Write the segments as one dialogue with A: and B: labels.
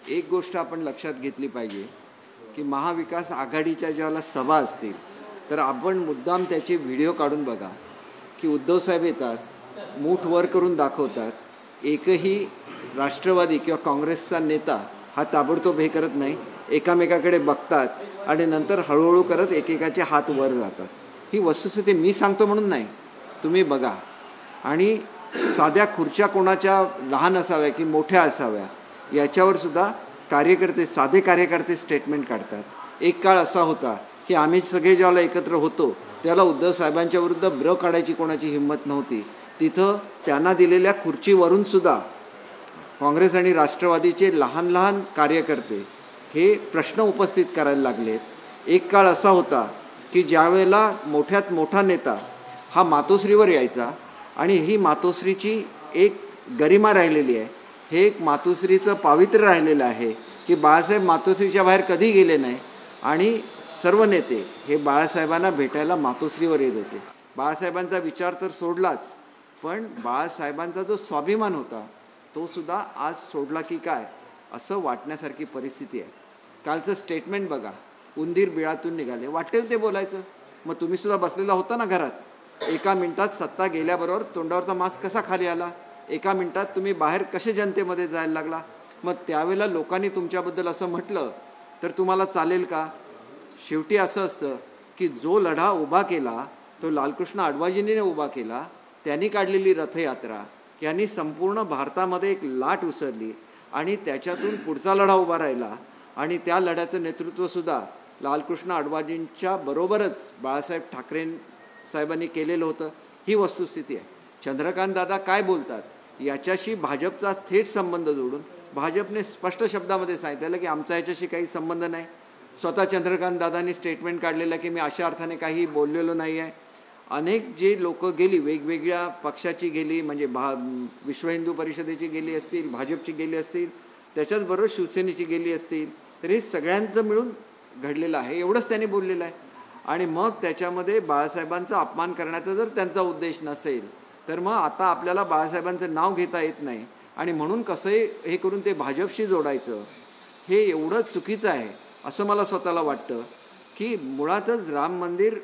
A: एक गोष्ट आपण लक्षात घेतली पाहिजे की महाविकास आघाडीच्या ज्यावेळेला सभा असतील तर आपण मुद्दाम त्याचे व्हिडिओ काढून बघा की उद्धवसाहेब येतात, मूठ वर करून दाखवतात. एकही राष्ट्रवादी किंवा काँग्रेसचा नेता हा ताबडतोब हे करत नाही, एकामेकाकडे बघतात आणि नंतर हळूहळू करत एकेकाचे हात वर जातात. ही वस्तुस्थिती मी सांगतो म्हणून नाही, तुम्ही बघा. आणि साध्या खुर्च्या कोणाच्या लहान असाव्या की मोठ्या असाव्या याच्यावर सुद्धा कार्यकर्ते, साधे कार्यकर्ते स्टेटमेंट काढतात. एक काळ असा होता की आम्ही सगळे ज्यावेळेला एकत्र होतो त्याला उद्धव साहेबांच्या विरुद्ध ब्र काढायची कोणाची हिंमत नव्हती. तिथं त्यांना दिलेल्या खुर्चीवरून सुद्धा काँग्रेस आणि राष्ट्रवादीचे लहान लहान कार्यकर्ते हे प्रश्न उपस्थित करायला लागलेत. एक काळ असा होता की ज्यावेळेला मोठ्यात मोठा नेता हा मातोश्रीवर यायचा आणि ही मातोश्रीची एक गरिमा राहिलेली आहे, हे एक मातोश्रीचं पावित्र्य राहिलेलं आहे की बाळासाहेब मातोश्रीच्या बाहेर कधी गेले नाही आणि सर्व नेते हे बाळासाहेबांना भेटायला मातोश्रीवर येत होते. बाळासाहेबांचा विचार तर सोडलाच, पण बाळासाहेबांचा जो स्वाभिमान होता तो सुद्धा आज सोडला की काय असं वाटण्यासारखी परिस्थिती आहे. कालचं स्टेटमेंट बघा, उंदीर बिळातून निघाले, वाटेल ते बोलायचं. मग तुम्ही सुद्धा बसलेला होता ना घरात, एका मिनिटात सत्ता गेल्याबरोबर तोंडावरचा मास्क कसा खाली आला, एका मिनिटात तुम्ही बाहेर कसे जनतेमध्ये जायला लागला. मग त्यावेळेला लोकांनी तुमच्याबद्दल असं म्हटलं तर तुम्हाला चालेल का? शेवटी असं असतं की जो लढा उभा केला तो लालकृष्ण अडवाणींनी उभा केला, त्यांनी काढलेली रथयात्रा यांनी संपूर्ण भारतामध्ये एक लाट उसरली आणि त्याच्यातून पुढचा लढा उभा राहिला आणि त्या लढ्याचं नेतृत्वसुद्धा लालकृष्ण अडवाणींच्या बरोबरच बाळासाहेब ठाकरे साहेबांनी केलेलं होतं. ही वस्तुस्थिती आहे. चंद्रकांत दादा काय बोलतात याच्याशी भाजपचा थेट संबंध जोडून भाजपने स्पष्ट शब्दामध्ये सांगितलेलं की आमचा याच्याशी काही संबंध नाही. स्वतः चंद्रकांत दादांनी स्टेटमेंट काढलेलं की मी अशा अर्थाने काही बोललेलो नाही आहे. अनेक जे लोक गेली, वेगवेगळ्या पक्षाची गेली, म्हणजे विश्व हिंदू परिषदेची गेली असतील, भाजपची गेली असतील, त्याच्याचबरोबर शिवसेनेची गेली असतील, तर हे सगळ्यांचं मिळून घडलेलं आहे, एवढंच त्यांनी बोललेलं आहे. आणि मग त्याच्यामध्ये बाळासाहेबांचा अपमान करण्याचा जर त्यांचा उद्देश नसेल तर मग आता आपल्याला बाळासाहेबांचं नाव घेता येत नाही आणि म्हणून कसंही हे करून ते भाजपशी जोडायचं हे एवढं चुकीचं आहे असं मला स्वतःला वाटतं. की मुळातच राम मंदिर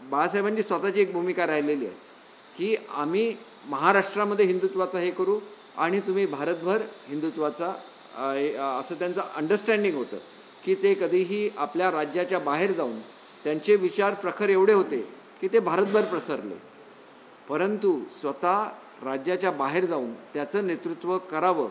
A: बाळासाहेबांची स्वतःची एक भूमिका राहिलेली आहे की आम्ही महाराष्ट्रामध्ये हिंदुत्वाचा हे करू आणि तुम्ही भारतभर हिंदुत्वाचा असं त्यांचं अंडरस्टँडिंग होतं की ते कधीही आपल्या राज्याच्या बाहेर जाऊन त्यांचे विचार प्रखर एवढे होते की ते भारतभर प्रसरले, परंतु स्वतः राज्याच्या बाहेर जाऊन त्याचं नेतृत्व करावं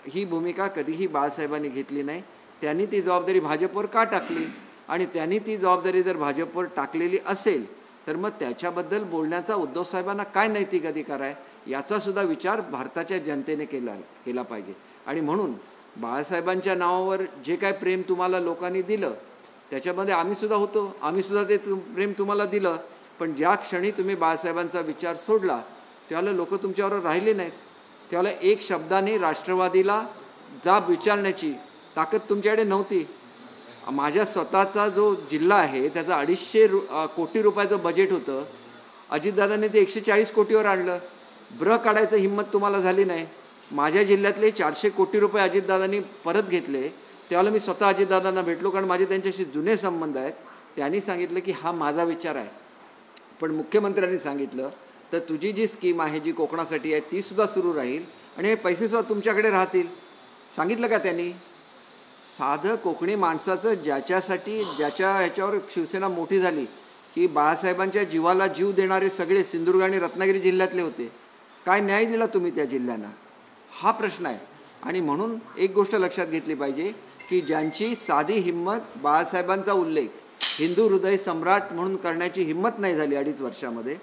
A: ही भूमिका कधीही बाळासाहेबांनी घेतली नाही. त्यांनी ती जबाबदारी भाजपवर का टाकली आणि त्यांनी ती जबाबदारी जर भाजपवर टाकलेली असेल तर मग त्याच्याबद्दल बोलण्याचा उद्धव साहेबांना काय नैतिक अधिकार आहे याचासुद्धा विचार भारताच्या जनतेने केला पाहिजे. आणि म्हणून बाळासाहेबांच्या नावावर जे काय प्रेम तुम्हाला लोकांनी दिलं त्याच्यामध्ये आम्हीसुद्धा होतो, आम्हीसुद्धा ते प्रेम तुम्हाला दिलं, पण ज्या क्षणी तुम्ही बाळासाहेबांचा विचार सोडला त्यावेळेला लोक तुमच्यावर राहिले नाहीत. त्यावेळेला एक शब्दाने राष्ट्रवादीला जाब विचारण्याची ताकद तुमच्याकडे नव्हती. माझ्या स्वतःचा जो जिल्हा आहे त्याचा 250 कोटी रुपयाचं बजेट होतं, अजितदादांनी ते 140 कोटीवर आणलं. ब्र काढायचं हिंमत तुम्हाला झाली नाही. माझ्या जिल्ह्यातले 400 कोटी रुपये अजितदादांनी परत घेतले. त्यावेळेला मी स्वतः अजितदादांना भेटलो कारण माझे त्यांच्याशी जुने संबंध आहेत. त्यांनी सांगितलं की हा माझा विचार आहे, पण मुख्यमंत्र्यांनी सांगितलं तर तुझी जी स्कीम आहे जी कोकणासाठी आहे तीसुद्धा सुरू राहील आणि हे पैसेसुद्धा तुमच्याकडे राहतील. सांगितलं का त्यांनी? साधं कोकणी माणसाचं ज्याच्या ह्याच्यावर शिवसेना मोठी झाली की बाळासाहेबांच्या जीवाला जीव देणारे सगळे सिंधुदुर्ग आणि रत्नागिरी जिल्ह्यातले होते. काय न्याय दिला तुम्ही त्या जिल्ह्यांना? हा प्रश्न आहे. आणि म्हणून एक गोष्ट लक्षात घेतली पाहिजे की ज्यांची साधी हिंमत, बाळासाहेबांचा उल्लेख हिंदू हृदय सम्राट म्हणून करण्याची हिंमत नाही झाली 2.5 वर्षामध्ये,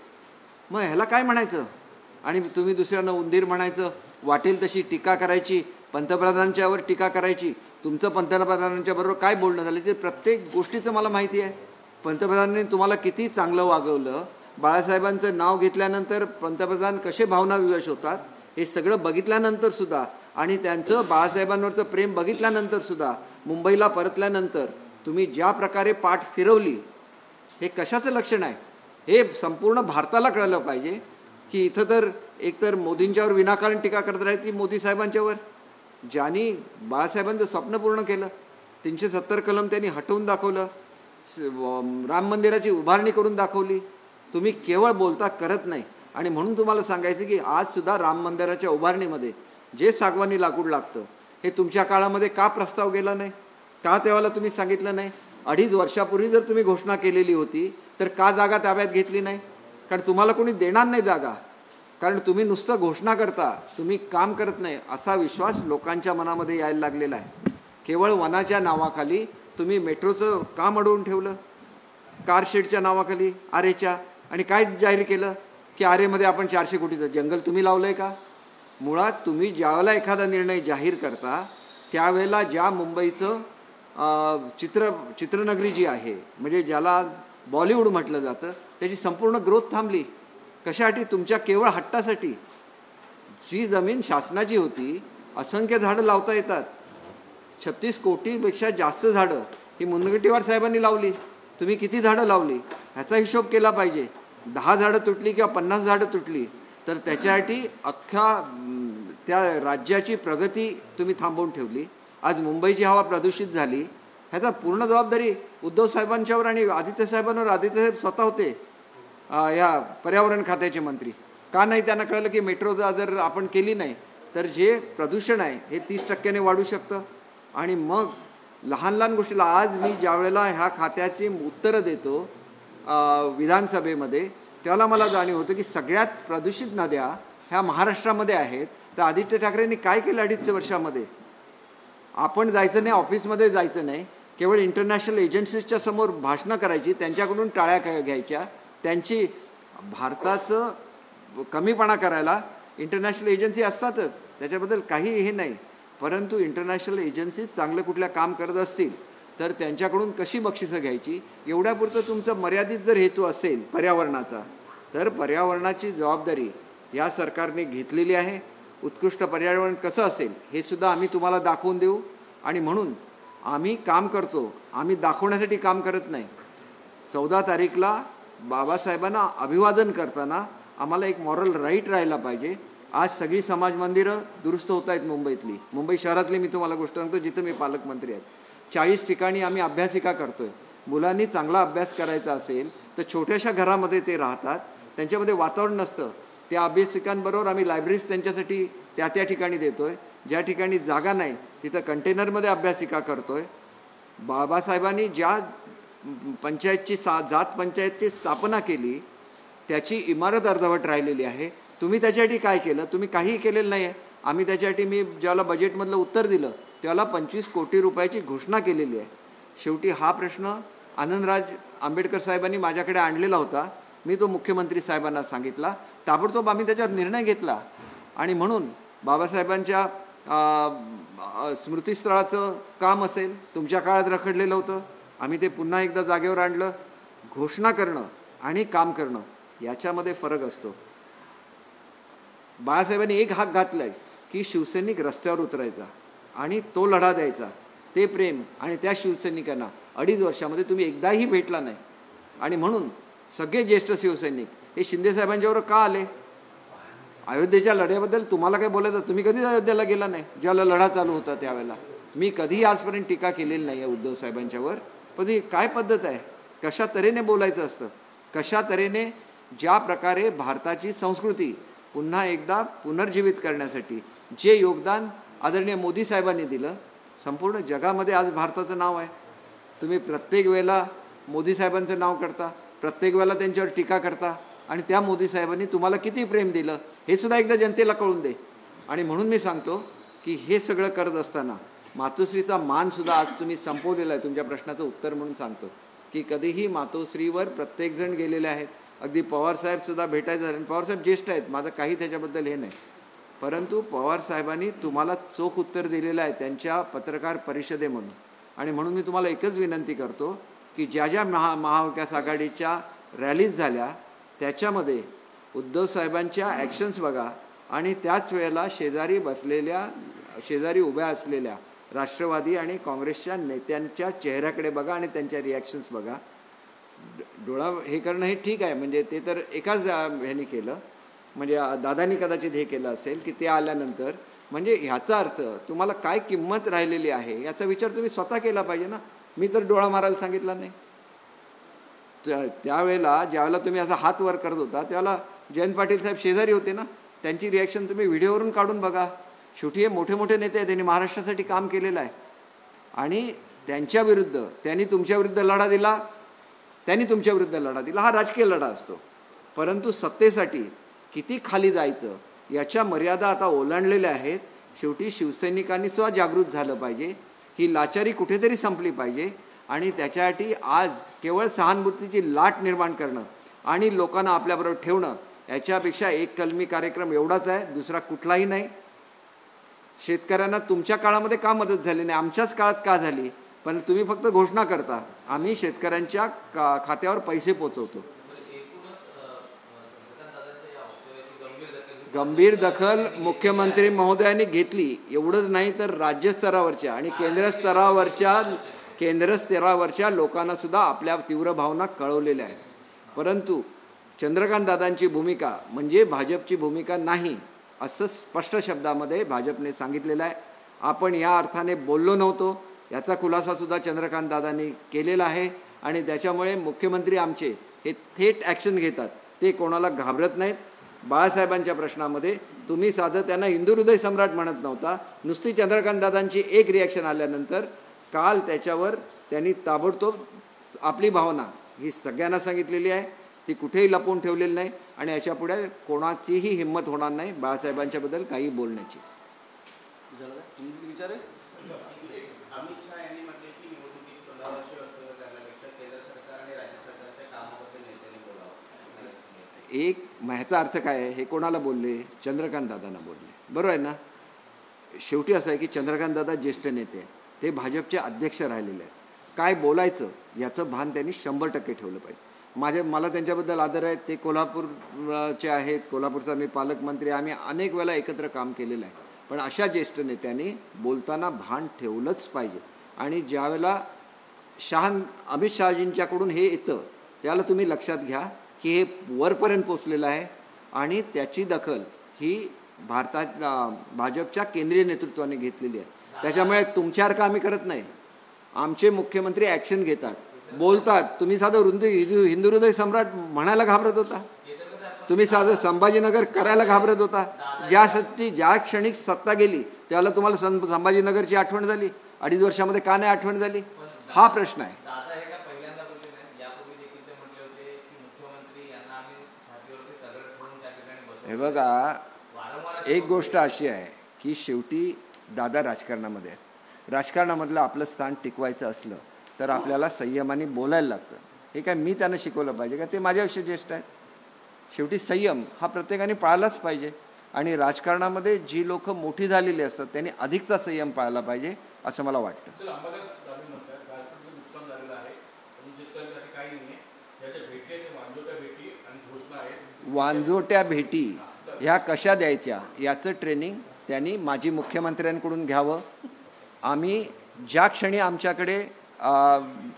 A: मग ह्याला काय म्हणायचं? आणि तुम्ही दुसऱ्यांना उंदीर म्हणायचं, वाटेल तशी टीका करायची, पंतप्रधानांच्यावर टीका करायची. तुमचं पंतप्रधानांच्या बरोबर काय बोलणं झालं ते प्रत्येक गोष्टीचं मला माहिती आहे. पंतप्रधानांनी तुम्हाला किती चांगलं वागवलं, बाळासाहेबांचं नाव घेतल्यानंतर पंतप्रधान कसे भावनाविवश होतात हे सगळं बघितल्यानंतरसुद्धा आणि त्यांचं बाळासाहेबांवरचं प्रेम बघितल्यानंतरसुद्धा मुंबईला परतल्यानंतर तुम्ही ज्या प्रकारे पाठ फिरवली हे कशाचं लक्षण आहे हे संपूर्ण भारताला कळलं पाहिजे. की इथं तर एकतर मोदींच्यावर विनाकारण टीका करत राहील की मोदी साहेबांच्यावर, ज्यांनी बाळासाहेबांचं स्वप्न पूर्ण केलं, 370 कलम त्यांनी हटवून दाखवलं, राम मंदिराची उभारणी करून दाखवली. तुम्ही केवळ बोलता, करत नाही. आणि म्हणून तुम्हाला सांगायचं की आजसुद्धा राम मंदिराच्या उभारणीमध्ये जे सागवानी लाकूड लागतं हे तुमच्या काळामध्ये का प्रस्ताव गेला नाही, का तेव्हाला तुम्ही सांगितलं नाही? 2.5 वर्षापूर्वी जर तुम्ही घोषणा केलेली होती तर का जागा ताब्यात घेतली नाही? कारण तुम्हाला कोणी देणार नाही जागा, कारण तुम्ही नुसतं घोषणा करता, तुम्ही काम करत नाही असा विश्वास लोकांच्या मनामध्ये यायला लागलेला आहे. केवळ वनाच्या नावाखाली तुम्ही मेट्रोचं काम अडवून ठेवलं, कारशेडच्या नावाखाली आरेच्या, आणि काय जाहीर केलं की आरेमध्ये आपण 400 कोटीचं जंगल तुम्ही लावलं आहे का? मुळात तुम्ही ज्यावेळेला एखादा निर्णय जाहीर करता त्यावेळेला ज्या मुंबईचं चित्रनगरी जी आहे, म्हणजे ज्याला बॉलिवूड म्हटलं जातं, त्याची संपूर्ण ग्रोथ थांबली. कशासाठी? तुमच्या केवळ हट्टासाठी. जी जमीन शासनाची होती, असंख्य झाडं लावता येतात, 36 कोटीपेक्षा जास्त झाडं ही मुनगंटीवार साहेबांनी लावली. तुम्ही किती झाडं लावली ह्याचा हिशोब केला पाहिजे. 10 झाडं तुटली किंवा 50 झाडं तुटली तर त्याच्यासाठी अख्ख्या त्या राज्याची प्रगती तुम्ही थांबवून ठेवली. आज मुंबईची हवा प्रदूषित झाली, ह्याचा पूर्ण जबाबदारी उद्धव साहेबांच्यावर आणि आदित्य साहेबांवर. आदित्य साहेब स्वतः होते या पर्यावरण खात्याचे मंत्री. का नाही त्यांना कळलं की मेट्रोचा जर आपण केली नाही तर जे प्रदूषण आहे हे 30% वाढू शकतं? आणि मग लहान लहान गोष्टीला आज मी ज्यावेळेला ह्या खात्याची उत्तरं देतो विधानसभेमध्ये, त्याला मला जाणीव होतं की सगळ्यात प्रदूषित नद्या ह्या महाराष्ट्रामध्ये आहेत. तर आदित्य ठाकरेंनी काय केलं 2.5 वर्षामध्ये? आपण जायचं नाही, ऑफिसमध्ये जायचं नाही, केवळ इंटरनॅशनल एजन्सीजच्या समोर भाषणं करायची, त्यांच्याकडून टाळ्या घ्यायच्या. त्यांची भारताचं कमीपणा करायला इंटरनॅशनल एजन्सी असतातच, त्याच्याबद्दल काही हे नाही. परंतु इंटरनॅशनल एजन्सीज चांगलं कुठल्या काम करत असतील तर त्यांच्याकडून कशी बक्षिसं घ्यायची, एवढ्यापुरतं तुमचं मर्यादित जर हेतू असेल पर्यावरणाचा, तर पर्यावरणाची जबाबदारी या सरकारने घेतलेली आहे. उत्कृष्ट पर्यावरण कसं असेल हे सुद्धा आम्ही तुम्हाला दाखवून देऊ. आणि म्हणून आम्ही काम करतो, आम्ही दाखवण्यासाठी काम करत नाही. 14 तारीखला बाबासाहेबांना अभिवादन करताना आम्हाला एक मॉरल राईट राहायला पाहिजे. आज सगळी समाज मंदिरं दुरुस्त होत आहेत मुंबईतली, मुंबई शहरातली मी तुम्हाला गोष्ट सांगतो जिथं मी पालकमंत्री आहेत. 40 ठिकाणी आम्ही अभ्यासिका करतोय. मुलांनी चांगला अभ्यास करायचा असेल तर छोट्याशा घरामध्ये ते राहतात, त्यांच्यामध्ये वातावरण नसतं. त्या अभ्यासिकांबरोबर आम्ही लायब्ररीज त्यांच्यासाठी त्या ठिकाणी देतोय. ज्या ठिकाणी जागा नाही तिथं कंटेनरमध्ये अभ्यासिका करतोय. बाबासाहेबांनी ज्या पंचायतची जात पंचायतची स्थापना केली त्याची इमारत अर्धवट राहिलेली आहे. तुम्ही त्याच्यासाठी काय केलं? तुम्ही काहीही केलेलं नाही आहे. आम्ही त्याच्यासाठी मी ज्याला बजेटमधलं उत्तर दिलं त्याला 25 कोटी रुपयाची घोषणा केलेली आहे. शेवटी हा प्रश्न आनंदराज आंबेडकर साहेबांनी माझ्याकडे आणलेला होता. मी तो मुख्यमंत्री साहेबांना सांगितला. ताबडतोब आम्ही त्याच्यावर निर्णय घेतला. आणि म्हणून बाबासाहेबांच्या स्मृतिस्थळाचं काम असेल, तुमच्या काळात रखडलेलं होतं, आम्ही ते पुन्हा एकदा जागेवर आणलं. घोषणा करणं आणि काम करणं याच्यामध्ये फरक असतो. बाळासाहेबांनी एक हाक घातला आहे की शिवसैनिक रस्त्यावर उतरायचा आणि तो लढा द्यायचा. ते प्रेम आणि त्या शिवसैनिकांना 2.5 वर्षामध्ये तुम्ही एकदाही भेटला नाही. आणि म्हणून सगळे ज्येष्ठ शिवसैनिक हे शिंदेसाहेबांच्यावर का आले? अयोध्येच्या लढ्याबद्दल तुम्हाला काय बोलायचं? तुम्ही कधीच अयोध्येला गेला नाही ज्याला लढा चालू होता त्यावेळेला. मी कधीही आजपर्यंत टीका केलेली नाही आहे उद्धव साहेबांच्यावर. पण ही काय पद्धत आहे? कशा तऱ्हेने बोलायचं असतं, कशा तऱ्हेने ज्या प्रकारे भारताची संस्कृती पुन्हा एकदा पुनर्जीवित करण्यासाठी जे योगदान आदरणीय मोदी साहेबांनी दिलं, संपूर्ण जगामध्ये आज भारताचं नाव आहे. तुम्ही प्रत्येक वेळेला मोदी साहेबांचं नाव करता, प्रत्येक वेळेला त्यांच्यावर टीका करता, आणि त्या मोदी साहेबांनी तुम्हाला किती प्रेम दिलं हे सुद्धा एकदा जनतेला कळून दे. आणि म्हणून मी सांगतो की हे सगळं करत असताना मातोश्रीचा मानसुद्धा आज तुम्ही संपवलेला आहे. तुमच्या प्रश्नाचं उत्तर म्हणून सांगतो की कधीही मातोश्रीवर प्रत्येकजण गेलेले आहेत. अगदी पवारसाहेबसुद्धा भेटायचं झालं. पवारसाहेब ज्येष्ठ आहेत, माझं काही त्याच्याबद्दल हे नाही. परंतु पवारसाहेबांनी तुम्हाला चोख उत्तर दिलेलं आहे त्यांच्या पत्रकार परिषदेमधून. आणि म्हणून मी तुम्हाला एकच विनंती करतो की ज्या ज्या महाविकास आघाडीच्या रॅलीज झाल्या त्याच्यामध्ये उद्धव साहेबांच्या ॲक्शन्स बघा आणि त्याच वेळेला शेजारी उभ्या असलेल्या राष्ट्रवादी आणि काँग्रेसच्या नेत्यांच्या चेहऱ्याकडे बघा आणि त्यांच्या रिॲक्शन्स बघा. डोळा हे करणं हे ठीक आहे, म्हणजे ते तर एकाच ह्याने केलं. म्हणजे दादानी कदाचित हे केलं असेल की ते आल्यानंतर म्हणजे ह्याचा अर्थ तुम्हाला काय किंमत राहिलेली आहे याचा विचार तुम्ही स्वतः केला पाहिजे ना. मी तर डोळा मारायला सांगितला नाही. त्यावेळेला ज्यावेळेला तुम्ही असा हात वर करत होता त्यावेळेला जयंत पाटील साहेब शेजारी होते ना. त्यांची रिॲक्शन तुम्ही व्हिडिओवरून काढून बघा. शेवटी हे मोठे मोठे नेते आहेत, त्यांनी महाराष्ट्रासाठी काम केलेलं आहे आणि त्यांच्या विरुद्ध त्यांनी तुमच्या विरुद्ध लढा दिला, त्यांनी तुमच्या विरुद्ध लढा दिला. हा राजकीय लढा असतो. परंतु सत्तेसाठी किती खाली जायचं याच्या मर्यादा आता ओलांडलेल्या आहेत. शेवटी शिवसैनिकांनी सुद्धा जागृत झालं पाहिजे. ही लाचारी कुठेतरी संपली पाहिजे आणि त्याच्यासाठी आज केवळ सहानुभूतीची लाट निर्माण करणं आणि लोकांना आपल्याबरोबर ठेवणं याच्यापेक्षा एक कलमी कार्यक्रम एवढाच आहे, दुसरा कुठलाही नाही. शेतकऱ्यांना तुमच्या काळामध्ये का मदत झाली नाही, आमच्याच काळात का झाली? पण तुम्ही फक्त घोषणा करता, आम्ही शेतकऱ्यांच्या खात्यावर पैसे पोचवतो. गंभीर दखल मुख्यमंत्री महोदयांनी घेतली. एवढंच नाही तर राज्य स्तरावरच्या आणि केंद्र स्तरावरच्या लोकांना सुद्धा आपल्या तीव्र भावना कळवलेल्या आहेत. परंतु चंद्रकांत दादांची भूमिका म्हणजे भाजपची भूमिका नाही असं स्पष्ट शब्दामध्ये भाजपने सांगितलेलं आहे. आपण या अर्थाने बोललो नव्हतो याचा खुलासासुद्धा चंद्रकांत दादांनी केलेला आहे आणि त्याच्यामुळे मुख्यमंत्री आमचे हे थेट ॲक्शन घेतात. ते कोणाला घाबरत नाहीत. बाळासाहेबांच्या प्रश्नामध्ये तुम्ही साधं त्यांना हिंदू हृदय सम्राट म्हणत नव्हता. नुसती चंद्रकांत दादांची एक रिॲक्शन आल्यानंतर काल त्याच्यावर त्यांनी ताबडतोब आपली भावना ही सगळ्यांना सांगितलेली आहे. ती कुठेही लपवून ठेवलेली नाही आणि याच्यापुढे कोणाचीही हिंमत होणार नाही बाळासाहेबांच्याबद्दल काही बोलण्याची.
B: अमित शहा यांनी म्हटले की निवडणुकीची 15 वर्षे वक्तव्य करण्यापेक्षा केंद्र सरकार आणि राज्य सरकारच्या कामाबद्दल नेत्यांनी बोलावं.
A: एक ह्याचा अर्थ काय आहे, हे कोणाला बोलले? चंद्रकांत दादांना बोलले. बरोबर आहे ना. शेवटी असं आहे की चंद्रकांत दादा ज्येष्ठ नेते आहेत, ते भाजपचे अध्यक्ष राहिलेले आहेत. काय बोलायचं याचं भान त्यांनी 100% ठेवलं पाहिजे. मला त्यांच्याबद्दल आदर आहे. ते कोल्हापूरचे आहेत, कोल्हापूरचा मी पालकमंत्री, आम्ही अनेक वेळा एकत्र काम केलेलं आहे. पण अशा ज्येष्ठ नेत्यांनी बोलताना भान ठेवलंच पाहिजे. आणि ज्यावेळेला अमित शहाजींच्याकडून हे येतं त्याला तुम्ही लक्षात घ्या की हे वरपर्यंत पोचलेलं आहे आणि त्याची दखल ही भाजपच्या केंद्रीय नेतृत्वाने घेतलेली आहे. त्याच्यामुळे तुमच्यासारखं आम्ही करत नाही. आमचे मुख्यमंत्री ॲक्शन घेतात, बोलतात. तुम्ही साधं हिंदू हृदय सम्राट म्हणायला घाबरत होता, तुम्ही साधं संभाजीनगर करायला घाबरत होता. ज्या क्षणी सत्ता गेली त्याला तुम्हाला संभाजीनगरची आठवण झाली. 2.5 वर्षामध्ये का नाही आठवण झाली, हा प्रश्न आहे. हे बघा, एक गोष्ट अशी आहे की शेवटी दादा राजकारणामध्ये आहेत. राजकारणामधलं आपलं स्थान टिकवायचं असलं तर आपल्याला संयमाने बोलायला लागतं. हे काय मी त्यांना शिकवलं पाहिजे का? ते माझ्यापेक्षा ज्येष्ठ आहेत. शेवटी संयम हा प्रत्येकाने पाळलाच पाहिजे आणि राजकारणामध्ये जी लोक मोठी झालेली असतात त्यांनी अधिकचा संयम पाळला पाहिजे असं मला वाटतं. वांजोट्या भेटी ह्या कशा द्यायच्या याचं ट्रेनिंग त्यांनी माजी मुख्यमंत्र्यांकडून घ्यावं. आम्ही ज्या क्षणी आमच्याकडे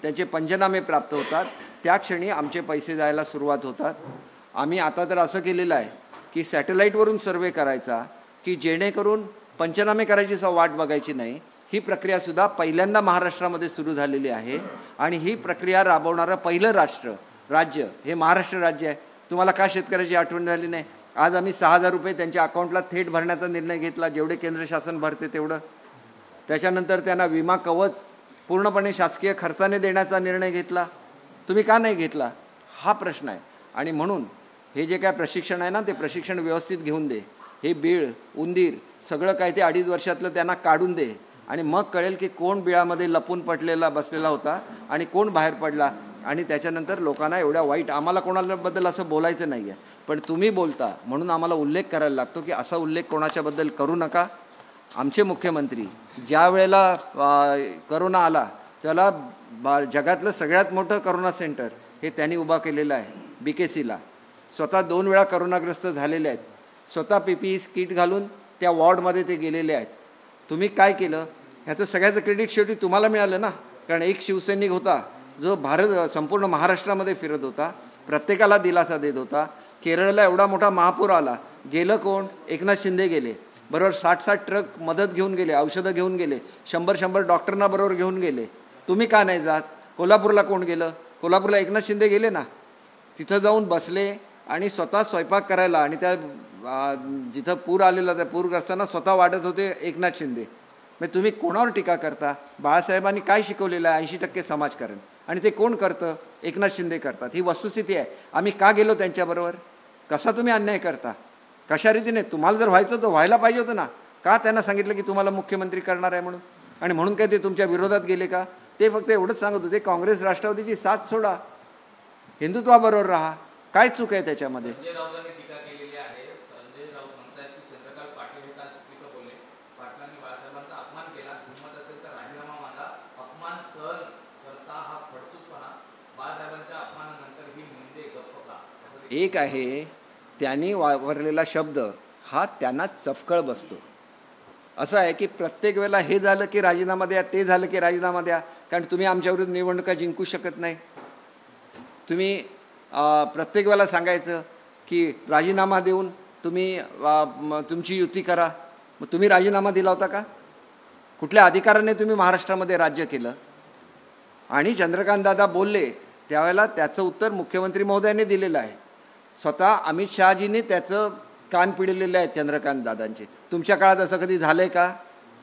A: त्याचे पंचनामे प्राप्त होतात त्या क्षणी आमचे पैसे जायला सुरुवात होतात. आम्ही आता तर असं केलेलं आहे की सॅटेलाईटवरून सर्वे करायचा की जेणेकरून पंचनामे करायची वाट बघायची नाही. ही प्रक्रियासुद्धा पहिल्यांदा महाराष्ट्रामध्ये सुरू झालेली आहे आणि ही प्रक्रिया राबवणारं पहिलं राज्य हे महाराष्ट्र राज्य आहे. तुम्हाला का शेतकऱ्याची आठवण झाली नाही? आज आम्ही 6,000 रुपये त्यांच्या अकाउंटला थेट भरण्याचा निर्णय घेतला, जेवढे केंद्र शासन भरते तेवढं. त्याच्यानंतर त्यांना विमा कवच पूर्णपणे शासकीय खर्चाने देण्याचा निर्णय घेतला. तुम्ही का नाही घेतला, हा प्रश्न आहे. आणि म्हणून हे जे काय प्रशिक्षण आहे ना, ते प्रशिक्षण व्यवस्थित घेऊन दे. हे बीळ उंदीर सगळं काय ते 2.5 वर्षातलं त्यांना काढून दे आणि मग कळेल की कोण बिळामध्ये लपून बसलेला होता आणि कोण बाहेर पडला. आणि त्याच्यानंतर लोकांना एवढ्या वाईट, आम्हाला कोणाबद्दल असं बोलायचं नाही आहे पण तुम्ही बोलता म्हणून आम्हाला उल्लेख करायला लागतो की असा उल्लेख कोणाच्याबद्दल करू नका. आमचे मुख्यमंत्री ज्या वेळेला करोना आला त्याला जगातलं सगळ्यात मोठं करोना सेंटर हे त्यांनी उभा केलेलं आहे BKCला. स्वतः 2 वेळा करोनाग्रस्त झालेले आहेत. स्वतः PPE किट घालून त्या वॉर्डमध्ये ते गेलेले आहेत. तुम्ही काय केलं ह्याचं सगळ्याचं क्रेडिट शेवटी तुम्हाला मिळालं ना. कारण एक शिवसैनिक होता जो संपूर्ण महाराष्ट्रामध्ये फिरत होता, प्रत्येकाला दिलासा देत होता. केरळला एवढा मोठा महापूर आला, गेलं कोण? एकनाथ शिंदे गेले. बरोबर 60-60 ट्रक मदत घेऊन गेले, औषधं घेऊन गेले, 100-100 डॉक्टरना बरोबर घेऊन गेले. तुम्ही का नाही जात? कोल्हापूरला कोण गेलं? कोल्हापूरला एकनाथ शिंदे गेले ना. तिथं जाऊन बसले आणि स्वतः स्वयंपाक करायला आणि त्या जिथं पूर आलेला त्या पूरग्रस्तांना स्वतः वाटत होते एकनाथ शिंदे. मग तुम्ही कोणावर टीका करता? बाळासाहेबांनी काय शिकवलेलं आहे? 80% समाजकारण, आणि ते कोण करतं? एकनाथ शिंदे करतात. ही वस्तुस्थिती आहे. आम्ही का गेलो त्यांच्याबरोबर? कसा तुम्ही अन्याय करता? कशा रीतीने? तुम्हाला जर व्हायचं तर व्हायला पाहिजे होतं ना. का त्यांना सांगितलं की तुम्हाला मुख्यमंत्री करणार आहे म्हणून? आणि म्हणून काय ते तुमच्या विरोधात गेले का? ते फक्त एवढंच सांगत होते, काँग्रेस राष्ट्रवादीची साथ सोडा, हिंदुत्वाबरोबर राहा. काय चूक आहे त्याच्यामध्ये?
B: संजय राऊतांनी टीका केलेली आहे. संजय राऊत म्हणतात की चंद्रकांत पाटील हे काल चुकीचं बोलले, पाटलांनी बाळासाहेबांचा अपमान केला, हिंमत असेल तर राजीनामा मागा, अपमान सहन करता हा फडतूसपणा, बाळासाहेबांच्या अपमानानंतर ही मुंडे गप्प का?
A: एक आहे त्यांनी वापरलेला शब्द हा त्यांना चफकळ बसतो. असं आहे की प्रत्येक वेळेला हे झालं की राजीनामा द्या, ते झालं की राजीनामा द्या, कारण तुम्ही आमच्याविरुद्ध निवडणुका जिंकू शकत नाही. तुम्ही प्रत्येक वेळेला सांगायचं की राजीनामा देऊन तुम्ही तुमची युती करा. मग तुम्ही राजीनामा दिला होता का? कुठल्या अधिकाराने तुम्ही महाराष्ट्रामध्ये राज्य केलं? आणि चंद्रकांत दादा बोलले त्यावेळेला त्याचं उत्तर मुख्यमंत्री महोदयांनी दिलेलं आहे. स्वतः अमित शहाजींनी त्याचं कान पिळलेले आहेत चंद्रकांत दादांचे. तुमच्या काळात असं कधी झालं आहे का?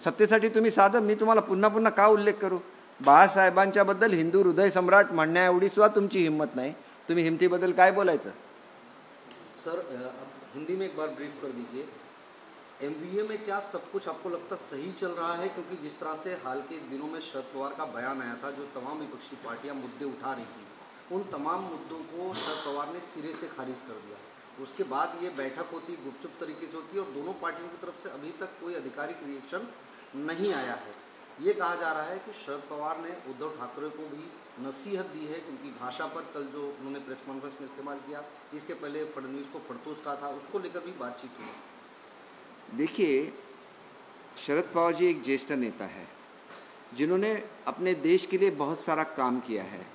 A: सत्तेसाठी तुम्ही साधं, मी तुम्हाला पुन्हा पुन्हा का उल्लेख करू? बाळासाहेबांच्याबद्दल हिंदू हृदय सम्राट म्हणण्या एवढी सुद्धा तुमची हिंमत नाही. तुम्ही हिमतीबद्दल काय बोलायचं?
C: सर हिंदी में एक बार ब्रीफ कर दीजिए. एमवीए में क्या सब कुछ आपको लगता सही चल रहा है? क्योंकि जिस तरह से हाल के दिनों में शरद पवार का बयान आया था, जो तमाम विपक्षी पार्टियां मुद्दे उठा रही थी, उन तमाम मुद्दों को शरद पवार ने सिरे से खारिज कर दिया. उसके बाद ये बैठक होती, गुपचुप तरीके से होती है और दोनों पार्टियों की तरफ से अभी तक कोई आधिकारिक रिएक्शन नहीं आया है. ये कहा जा रहा है कि शरद पवार ने उद्धव ठाकरे को भी नसीहत दी है, क्योंकि भाषा पर कल जो उन्होंने प्रेस कॉन्फ्रेंस में इस्तेमाल किया, इसके पहले फडणवीस को फड़तूस कहा था, उसको लेकर भी बातचीत हुई.
A: देखिए, शरद पवार जी एक ज्येष्ठ नेता है जिन्होंने अपने देश के लिए बहुत सारा काम किया है.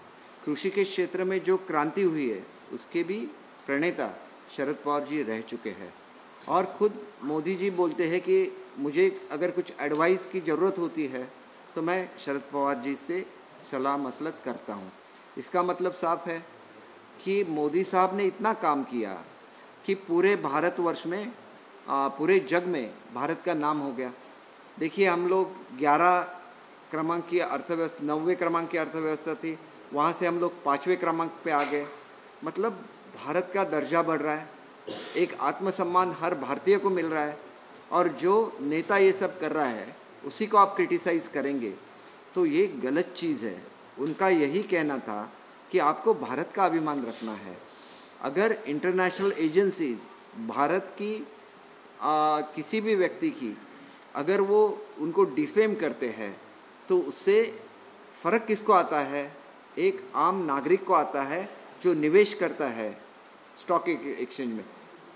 A: कृषि के क्षेत्र में जो क्रांति हुई है उसके भी प्रणेता शरद पवार जी रह चुके हैं. और खुद मोदी जी बोलते हैं कि मुझे अगर कुछ एडवाइस की ज़रूरत होती है तो मैं शरद पवार जी से सलाह मसलत करता हूँ. इसका मतलब साफ है कि मोदी साहब ने इतना काम किया कि पूरे भारतवर्ष में पूरे जग में भारत का नाम हो गया. देखिए, हम लोग 11 क्रमांक की अर्थव्यवस्था, 90वें क्रमांक की अर्थव्यवस्था थी, वहाँ से हम लोग 5वें क्रमांक पे आ गए. मतलब भारत का दर्जा बढ़ रहा है, एक आत्मसम्मान हर भारतीय को मिल रहा है. और जो नेता ये सब कर रहा है उसी को आप क्रिटिसाइज़ करेंगे तो ये गलत चीज़ है. उनका यही कहना था कि आपको भारत का अभिमान रखना है. अगर इंटरनेशनल एजेंसीज भारत की किसी भी व्यक्ति की अगर वो उनको डिफेम करते हैं तो उससे फ़र्क किसको आता है? एक आम नागरिक को आता है जो निवेश करता है स्टॉक एक्सचेंज में.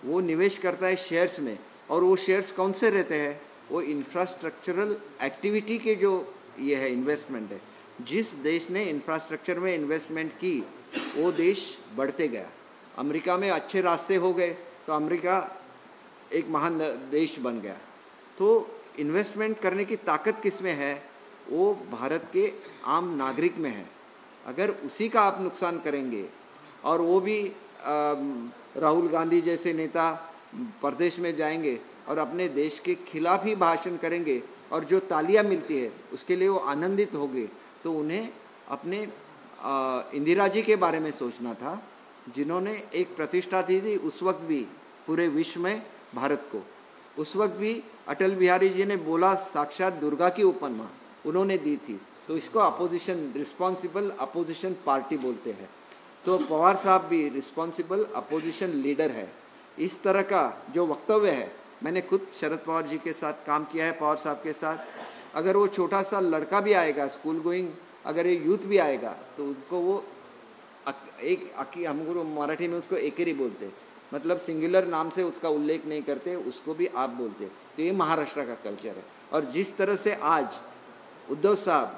A: वो निवेश करता है शेयर्स में, और वो शेयर्स कौन से रहते हैं? वो इंफ्रास्ट्रक्चरल एक्टिविटी के जो ये है इन्वेस्टमेंट है. जिस देश ने इंफ्रास्ट्रक्चर में इन्वेस्टमेंट की वो देश बढ़ते गया. अमेरिका में अच्छे रास्ते हो गए तो अमेरिका एक महान देश बन गया. तो इन्वेस्टमेंट करने की ताकत किस में है? वो भारत के आम नागरिक में है. अगर उसी का आप नुकसान करेंगे और वो भी राहुल गांधी जैसे नेता प्रदेश में जाएंगे और अपने देश के खिलाफ ही भाषण करेंगे और जो तालियां मिलती है उसके लिए वो आनंदित होंगे, तो उन्हें अपने इंदिरा जी के बारे में सोचना था, जिन्होंने एक प्रतिष्ठा दी थी उस वक्त भी पूरे विश्व में भारत को. उस वक्त भी अटल बिहारी जी ने बोला, साक्षात दुर्गा की उपमा उन्होंने दी थी. तो इसको अपोजिशन, रिस्पॉन्सिबल अपोजिशन पार्टी बोलते हैं. तो पवार साहब भी रिस्पॉन्सिबल अपोजिशन लीडर है. इस तरह का जो वक्तव्य है, मैंने खुद शरद पवार जी के साथ काम किया है, पवार साहब के साथ. अगर वो छोटा सा लड़का भी आएगा स्कूल गोइंग, अगर ये यूथ भी आएगा तो उसको वो हम लोग मराठी में उसको एकेरी बोलते, मतलब सिंगुलर नाम से उसका उल्लेख नहीं करते, उसको भी आप बोलते. तो ये महाराष्ट्र का कल्चर है. और जिस तरह से आज उद्धव साहब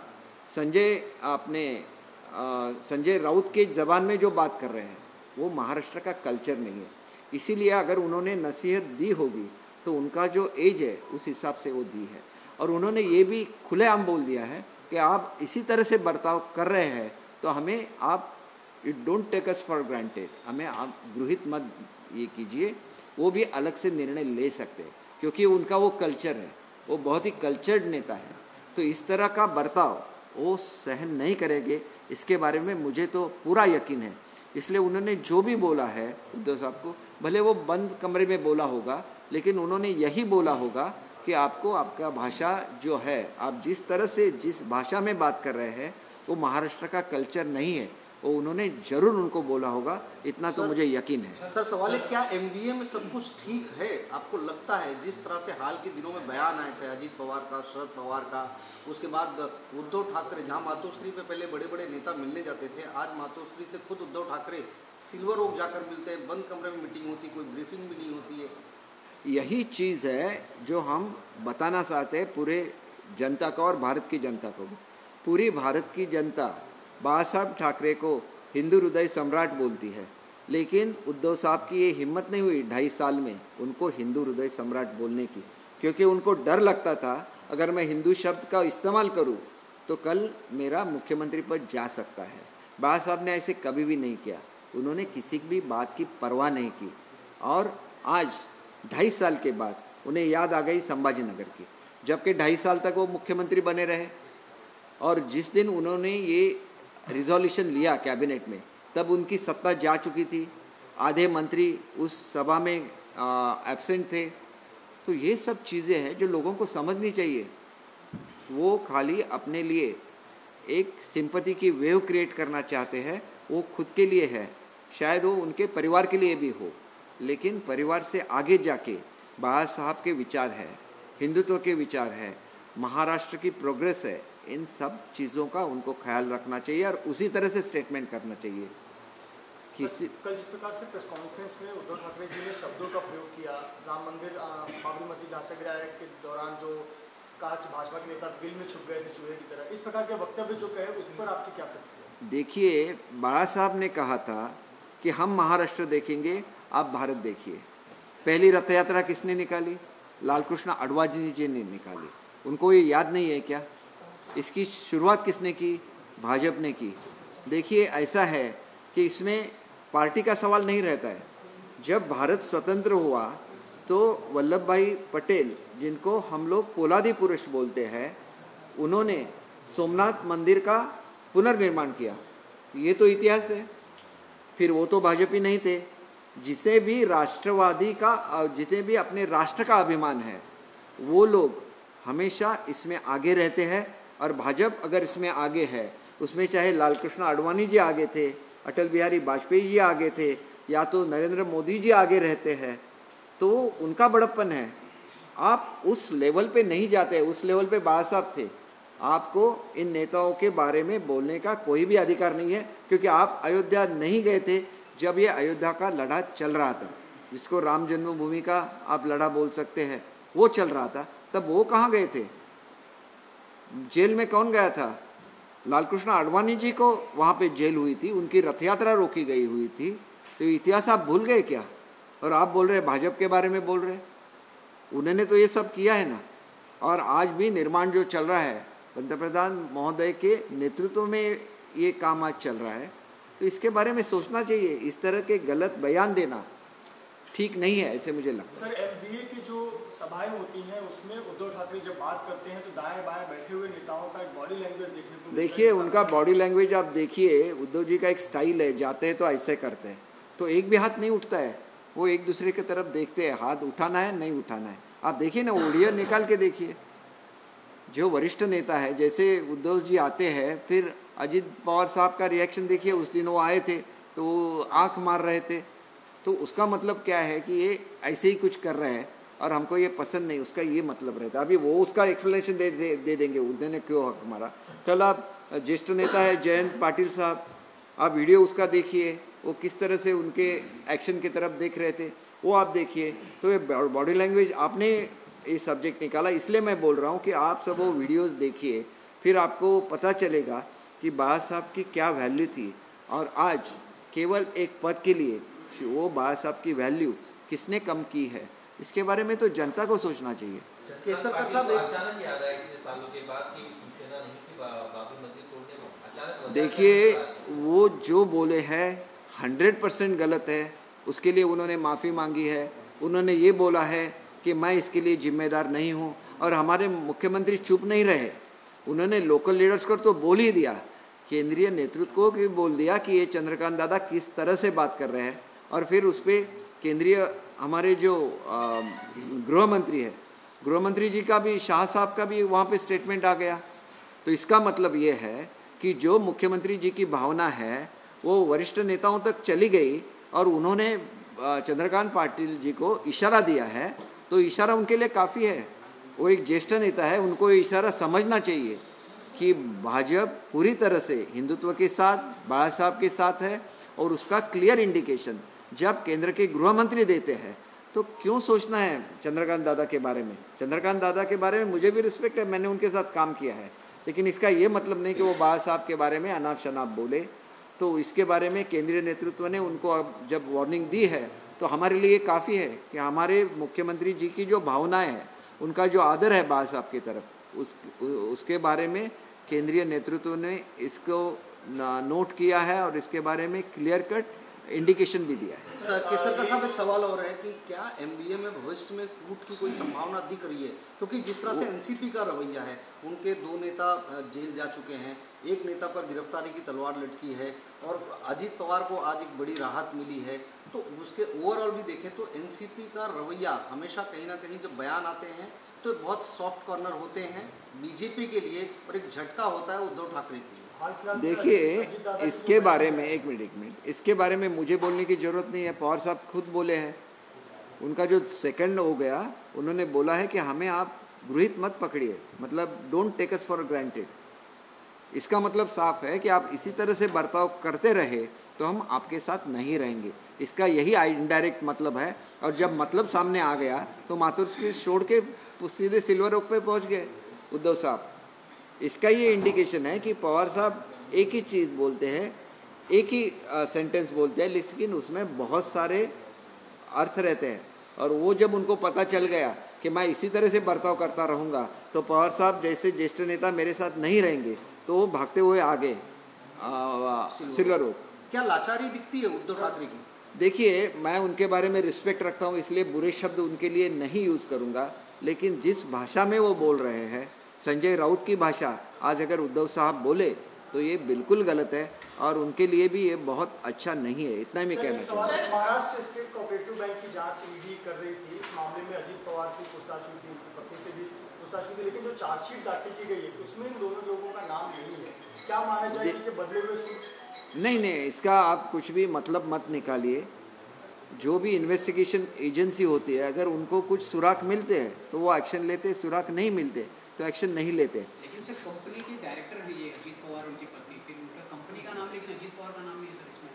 A: संजय राउत के जबान में जो बात कर रहे हैं वो महाराष्ट्र का कल्चर नहीं है. इसीलिए अगर उन्होंने नसीहत दी होगी तो उनका जो एज है उस हिसाब से वो दी है। और उन्होंने ये भी खुलेआम बोल दिया है कि आप इसी तरह से बर्ताव कर रहे हैं तो हमें आप it don't take us for granted, हमें आप गृहित मत ये कीजिए। वो भी अलग से निर्णय ले सकते हैं क्योंकि उनका वो कल्चर है, वो बहुत ही कल्चर्ड नेता है। तो इस तरह का बर्ताव वो सहन नहीं करेंगे, इसके बारे में मुझे तो पूरा यकीन है। इसलिए उन्होंने जो भी बोला है उद्धव साहब को, भले वो बंद कमरे में बोला होगा, लेकिन उन्होंने यही बोला होगा कि आपको आपका भाषा जो है, आप जिस तरह से जिस भाषा में बात कर रहे हैं वो महाराष्ट्र का कल्चर नहीं है, वो उन्होंने जरूर उनको बोला होगा, इतना तो मुझे यकीन है।
C: सर सवाल है, क्या एमवीए में सब कुछ ठीक है? आपको लगता है जिस तरह से हाल के दिनों में बयान आए, चाहे अजीत पवार का, शरद पवार का, उसके बाद उद्धव ठाकरे, जहां मातोश्री पे पहले बड़े बड़े नेता मिलने जाते थे, आज मातोश्री से खुद उद्धव ठाकरे सिल्वर ओक जाकर मिलते हैं, बंद कमरे में मीटिंग होती, कोई ब्रीफिंग भी नहीं होती है।
A: यही चीज़ है जो हम बताना चाहते हैं पूरे जनता को और भारत की जनता को भी। पूरी भारत की जनता बाबा साहब ठाकरे को हिंदू हृदय सम्राट बोलती है, लेकिन उद्धव साहब की ये हिम्मत नहीं हुई 2.5 साल में उनको हिंदू हृदय सम्राट बोलने की, क्योंकि उनको डर लगता था अगर मैं हिंदू शब्द का इस्तेमाल करूं तो कल मेरा मुख्यमंत्री पद जा सकता है। बाबा साहब ने ऐसे कभी भी नहीं किया, उन्होंने किसी भी बात की परवाह नहीं की। और आज 2.5 साल के बाद उन्हें याद आ गई संभाजीनगर की, जबकि 2.5 साल तक वो मुख्यमंत्री बने रहे। और जिस दिन उन्होंने ये रिजोल्यूशन लिया कैबिनेट में, तब उनकी सत्ता जा चुकी थी, आधे मंत्री उस सभा में एब्सेंट थे। तो ये सब चीज़ें हैं जो लोगों को समझनी चाहिए। वो खाली अपने लिए एक सिंपैथी की वेव क्रिएट करना चाहते हैं, वो खुद के लिए है, शायद वो उनके परिवार के लिए भी हो, लेकिन परिवार से आगे जाके बाबा साहब के विचार है, हिंदुत्व के विचार है, महाराष्ट्र की प्रोग्रेस है, इन सब चीज़ों का उनको ख्याल रखना चाहिए और उसी तरह से स्टेटमेंट करना चाहिए।
D: किसी कल जिस प्रकार से प्रेस कॉन्फ्रेंस में उद्धव ठाकरे जी ने शब्दों का प्रयोग किया, राम मंदिर बाबरी मस्जिद ढांचा गिराया के दौरान जो कहा कि भाजपा के नेता बिल में छुप गए थे चूहे की तरह, इस प्रकार के वक्तव्य जो कहे उस पर आपकी क्या प्रतिक्रिया?
A: देखिए, बाबा साहब ने कहा था कि हम महाराष्ट्र देखेंगे, आप भारत देखिए। पहली रथ यात्रा किसने निकाली? लालकृष्ण आडवाणी जी ने निकाली। उनको ये याद नहीं है क्या? इसकी शुरुआत किसने की? भाजपा ने की। देखिए, ऐसा है कि इसमें पार्टी का सवाल नहीं रहता है। जब भारत स्वतंत्र हुआ तो वल्लभ भाई पटेल, जिनको हम लोग पोलादी पुरुष बोलते हैं, उन्होंने सोमनाथ मंदिर का पुनर्निर्माण किया। ये तो इतिहास है। फिर वो तो भाजपा नहीं थे। जिसे भी राष्ट्रवादी का, जिसे भी अपने राष्ट्र का अभिमान है, वो लोग हमेशा इसमें आगे रहते हैं। और भाजपा अगर इसमें आगे है, उसमें चाहे लालकृष्ण आडवाणी जी आगे थे, अटल बिहारी वाजपेयी जी आगे थे, या तो नरेंद्र मोदी जी आगे रहते हैं, तो उनका बड़प्पन है। आप उस लेवल पे नहीं जाते, उस लेवल पे बाबा साहब थे। आपको इन नेताओं के बारे में बोलने का कोई भी अधिकार नहीं है, क्योंकि आप अयोध्या नहीं गए थे जब ये अयोध्या का लड़ा चल रहा था, जिसको राम जन्मभूमि का आप लड़ा बोल सकते हैं, वो चल रहा था। तब वो कहाँ गए थे? जेल में कौन गया था? लालकृष्ण आडवाणी जी को वहाँ पे जेल हुई थी, उनकी रथ यात्रा रोकी गई हुई थी। तो इतिहास आप भूल गए क्या? और आप बोल रहे भाजपा के बारे में बोल रहे, उन्होंने तो ये सब किया है ना। और आज भी निर्माण जो चल रहा है, पंतप्रधान महोदय के नेतृत्व में ये काम आज चल रहा है, तो इसके बारे में सोचना चाहिए। इस तरह के गलत बयान देना ठीक नहीं है, ऐसे मुझे लगता है।
D: सर, एमवीए की जो सभाएं होती हैं उसमें उद्धव ठाकरे जब बात करते हैं तो दाएं बाएं बैठे हुए नेताओं का एक बॉडी लैंग्वेज देखने को मिलता है।
A: देखिए, उनका बॉडी लैंग्वेज आप देखिए, उद्धव जी का एक स्टाइल है, जाते हैं तो ऐसे करते हैं, तो एक भी हाथ नहीं उठता है, वो एक दूसरे की तरफ देखते हैं, हाथ उठाना है नहीं उठाना है। आप देखिए ना, ऑडियो निकाल के देखिए। जो वरिष्ठ नेता है, जैसे उद्धव जी आते हैं, फिर अजीत पवार साहब का रिएक्शन देखिए। उस दिन वो आए थे तो वो आँख मार रहे थे, तो उसका मतलब क्या है कि ये ऐसे ही कुछ कर रहे हैं और हमको ये पसंद नहीं, उसका ये मतलब रहता है। अभी वो उसका एक्सप्लेनेशन दे देंगे उन्होंने क्यों हक मारा। कल आप ज्येष्ठ नेता है जयंत पाटिल साहब, आप वीडियो उसका देखिए, वो किस तरह से उनके एक्शन की तरफ देख रहे थे, वो आप देखिए। तो ये बॉडी लैंग्वेज आपने ये सब्जेक्ट निकाला, इसलिए मैं बोल रहा हूँ कि आप सब वो वीडियोज़ देखिए, फिर आपको पता चलेगा कि बाबा साहब की क्या वैल्यू थी। और आज केवल एक पद के लिए वो बाबा साहब की वैल्यू किसने कम की है, इसके बारे में तो जनता को सोचना चाहिए।
C: केसरकर साहब,
E: अचानक याद आया कि सालों के बाद की शिवसेना नहीं थी बाबरी मस्जिद तोड़ने को, अचानक
A: देखिए वो जो बोले हैं 100% गलत है, उसके लिए उन्होंने माफ़ी मांगी है। उन्होंने ये बोला है कि मैं इसके लिए जिम्मेदार नहीं हूँ, और हमारे मुख्यमंत्री चुप नहीं रहे। उन्होंने लोकल लीडर्स को तो बोल ही दिया, केंद्रीय नेतृत्व को भी बोल दिया कि ये चंद्रकांत दादा किस तरह से बात कर रहे हैं, और फिर उस पर केंद्रीय हमारे जो गृह मंत्री है, गृह मंत्री जी का भी, शाह साहब का भी वहाँ पे स्टेटमेंट आ गया। तो इसका मतलब ये है कि जो मुख्यमंत्री जी की भावना है वो वरिष्ठ नेताओं तक चली गई, और उन्होंने चंद्रकांत पाटिल जी को इशारा दिया है, तो इशारा उनके लिए काफ़ी है। वो एक ज्येष्ठ नेता है, उनको ये इशारा समझना चाहिए कि भाजपा पूरी तरह से हिंदुत्व के साथ, बाला साहब के साथ है, और उसका क्लियर इंडिकेशन जब केंद्र के गृह मंत्री देते हैं, तो क्यों सोचना है चंद्रकांत दादा के बारे में। चंद्रकांत दादा के बारे में मुझे भी रिस्पेक्ट है, मैंने उनके साथ काम किया है, लेकिन इसका ये मतलब नहीं कि वो बाला साहब के बारे में अनाप शनाप बोले। तो इसके बारे में केंद्रीय नेतृत्व ने उनको अब जब वार्निंग दी है, तो हमारे लिए काफ़ी है कि हमारे मुख्यमंत्री जी की जो भावनाएं हैं, उनका जो आदर है बाला साहब की तरफ, उसके बारे में केंद्रीय नेतृत्व ने इसको नोट किया है, और इसके बारे में क्लियर कट इंडिकेशन भी दिया है।
C: केसरकर साहब, एक सवाल और है कि क्या एमबीए में भविष्य में कूट की कोई संभावना दिख रही है? क्योंकि जिस तरह से एनसीपी का रवैया है, उनके 2 नेता जेल जा चुके हैं, एक नेता पर गिरफ्तारी की तलवार लटकी है, और अजीत पवार को आज एक बड़ी राहत मिली है, तो उसके ओवरऑल भी देखें तो एनसीपी का रवैया हमेशा कहीं ना कहीं जब बयान आते हैं तो बहुत सॉफ्ट कॉर्नर होते हैं बीजेपी के लिए, और एक झटका होता है उद्धव ठाकरे के लिए।
A: देखिए इसके बारे में एक मिनट, इसके बारे में मुझे बोलने की ज़रूरत नहीं है, पवार साहब खुद बोले हैं। उनका जो सेकंड हो गया, उन्होंने बोला है कि हमें आप गृहित मत पकड़िए, मतलब don't take us for granted. इसका मतलब साफ है कि आप इसी तरह से बर्ताव करते रहे तो हम आपके साथ नहीं रहेंगे, इसका यही इनडायरेक्ट मतलब है। और जब मतलब सामने आ गया तो मातुर्स्की छोड़ के सीधे सिल्वर ओक पे पहुंच गए उद्धव साहब। इसका ये इंडिकेशन है कि पवार साहब एक ही चीज़ बोलते हैं, एक ही सेंटेंस बोलते हैं, लेकिन उसमें बहुत सारे अर्थ रहते हैं। और वो जब उनको पता चल गया कि मैं इसी तरह से बर्ताव करता रहूँगा तो पवार साहब जैसे ज्येष्ठ नेता मेरे साथ नहीं रहेंगे, तो वो भागते हुए आगे सिल्वर ओक।
C: क्या लाचारी दिखती है उद्धव ठाकरे की?
A: देखिए, मैं उनके बारे में रिस्पेक्ट रखता हूँ, इसलिए बुरे शब्द उनके लिए नहीं यूज़ करूँगा, लेकिन जिस भाषा में वो बोल रहे हैं, संजय राउत की भाषा, आज अगर उद्धव साहब बोले तो ये बिल्कुल गलत है, और उनके लिए भी ये बहुत अच्छा नहीं है। इतना ही मैं कहना चाहूँगा।
D: महाराष्ट्र स्टेट कोऑपरेटिव बैंक की जांच ईडी कर रही थी, इस मामले में अजीत पवार से पूछताछ हुई थी, उनकी पत्नी से भी पूछताछ हुई थी, लेकिन जो चार्जशीट दाखिल की गई है उसमें इन दोनों लोगों का नाम नहीं है। क्या माना जाए कि बदले हुए
A: नहीं, इसका आप कुछ भी मतलब मत निकालिए। जो भी इन्वेस्टिगेशन एजेंसी होती है, अगर उनको कुछ सुराग मिलते हैं तो वो एक्शन लेते, सुराग नहीं मिलते तो एक्शन नहीं लेते।
F: लेकिन सर कंपनी के डायरेक्टर भी है अजीत पवार, उनकी पत्नी, फिर उनका कंपनी का नाम, लेकिन अजीत पवार का नाम नहीं है सर इसमें,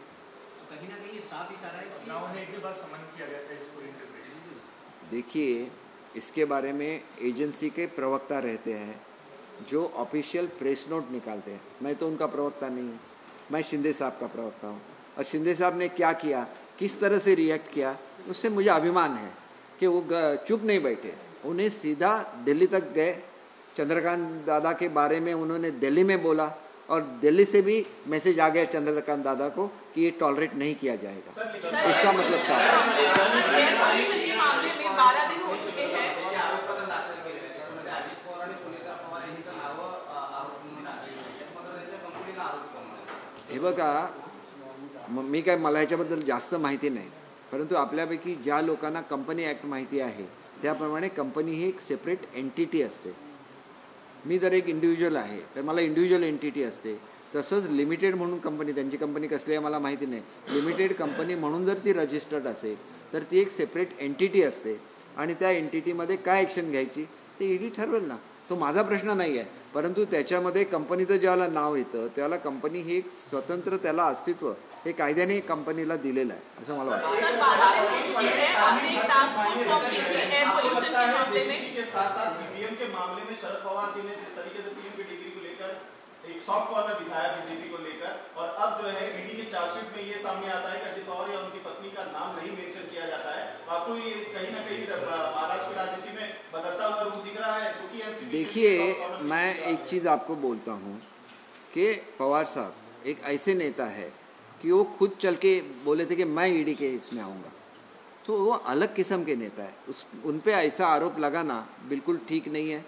F: तो कहीं ना कहीं ये साफ इशारा है कि राव ने एक भी बार समन किया गया था इसको इंटरप्रिटेशन।
A: देखिए, इसके बारे में एजेंसी के प्रवक्ता रहते हैं जो ऑफिशियल प्रेस नोट निकालते हैं। मैं तो उनका प्रवक्ता नहीं हूँ, मैं शिंदे साहब का प्रवक्ता हूँ, और शिंदे साहब ने क्या किया, किस तरह से रिएक्ट किया, उससे मुझे अभिमान है कि वो चुप नहीं बैठे, उन्हें सीधा दिल्ली तक गए, चंद्रकांत दादा के बारे में उन्होंने दिल्ली में बोला, और दिल्ली से भी मैसेज आ गया चंद्रकांत दादा को कि ये टॉलरेट नहीं किया जाएगा। इसका मतलब साफ है। हे बघा, मी काय, मला ह्याच्याबद्दल जास्त माहिती नाही, परंतु आपल्यापैकी ज्या लोकांना कंपनी ॲक्ट माहिती आहे त्याप्रमाणे कंपनी ही एक सेपरेट एंटिटी असते। मी जर एक इंडिव्हिज्युअल आहे तर मला इंडिव्हिज्युअल एंटिटी असते, तसंच लिमिटेड म्हणून कंपनी, त्यांची कंपनी कसली आहे मला माहिती नाही, लिमिटेड कंपनी म्हणून जर ती रजिस्टर्ड असेल तर ती एक सेपरेट एंटिटी असते, आणि त्या एंटिटीमध्ये काय ॲक्शन घ्यायची ते ईडी ठरवेल ना, तो माझा प्रश्न नाही आहे। परंतु त्याच्यामध्ये कंपनीचं ज्याला नाव येतं त्याला कंपनी ही एक स्वतंत्र, त्याला अस्तित्व हे कायद्याने कंपनीला दिलेलं आहे असं मला वाटतं।
G: के साथ साथ ईवीएम के मामले में शरद पवार जी ने जिस तरीके से पीएम की डिग्री को लेकर 100 सॉफ्ट कॉर्नर दिखाया बीजेपी को लेकर, और अब जो है ईडी के चार्जशीट में ये सामने आता है कि अजित पवार या उनकी पत्नी का नाम नहीं मेंशन किया जाता है। आपको ये कहीं ना कहीं महाराष्ट्र की राजनीति में बदलता हुआ रूप दिख रहा है? क्योंकि
A: देखिए, मैं एक चीज़ आपको बोलता हूँ कि पवार साहब एक ऐसे नेता है कि वो खुद चल के बोले थे कि मैं ईडी के इसमें आऊँगा, तो वो अलग किस्म के नेता है। उन पे ऐसा आरोप लगाना बिल्कुल ठीक नहीं है।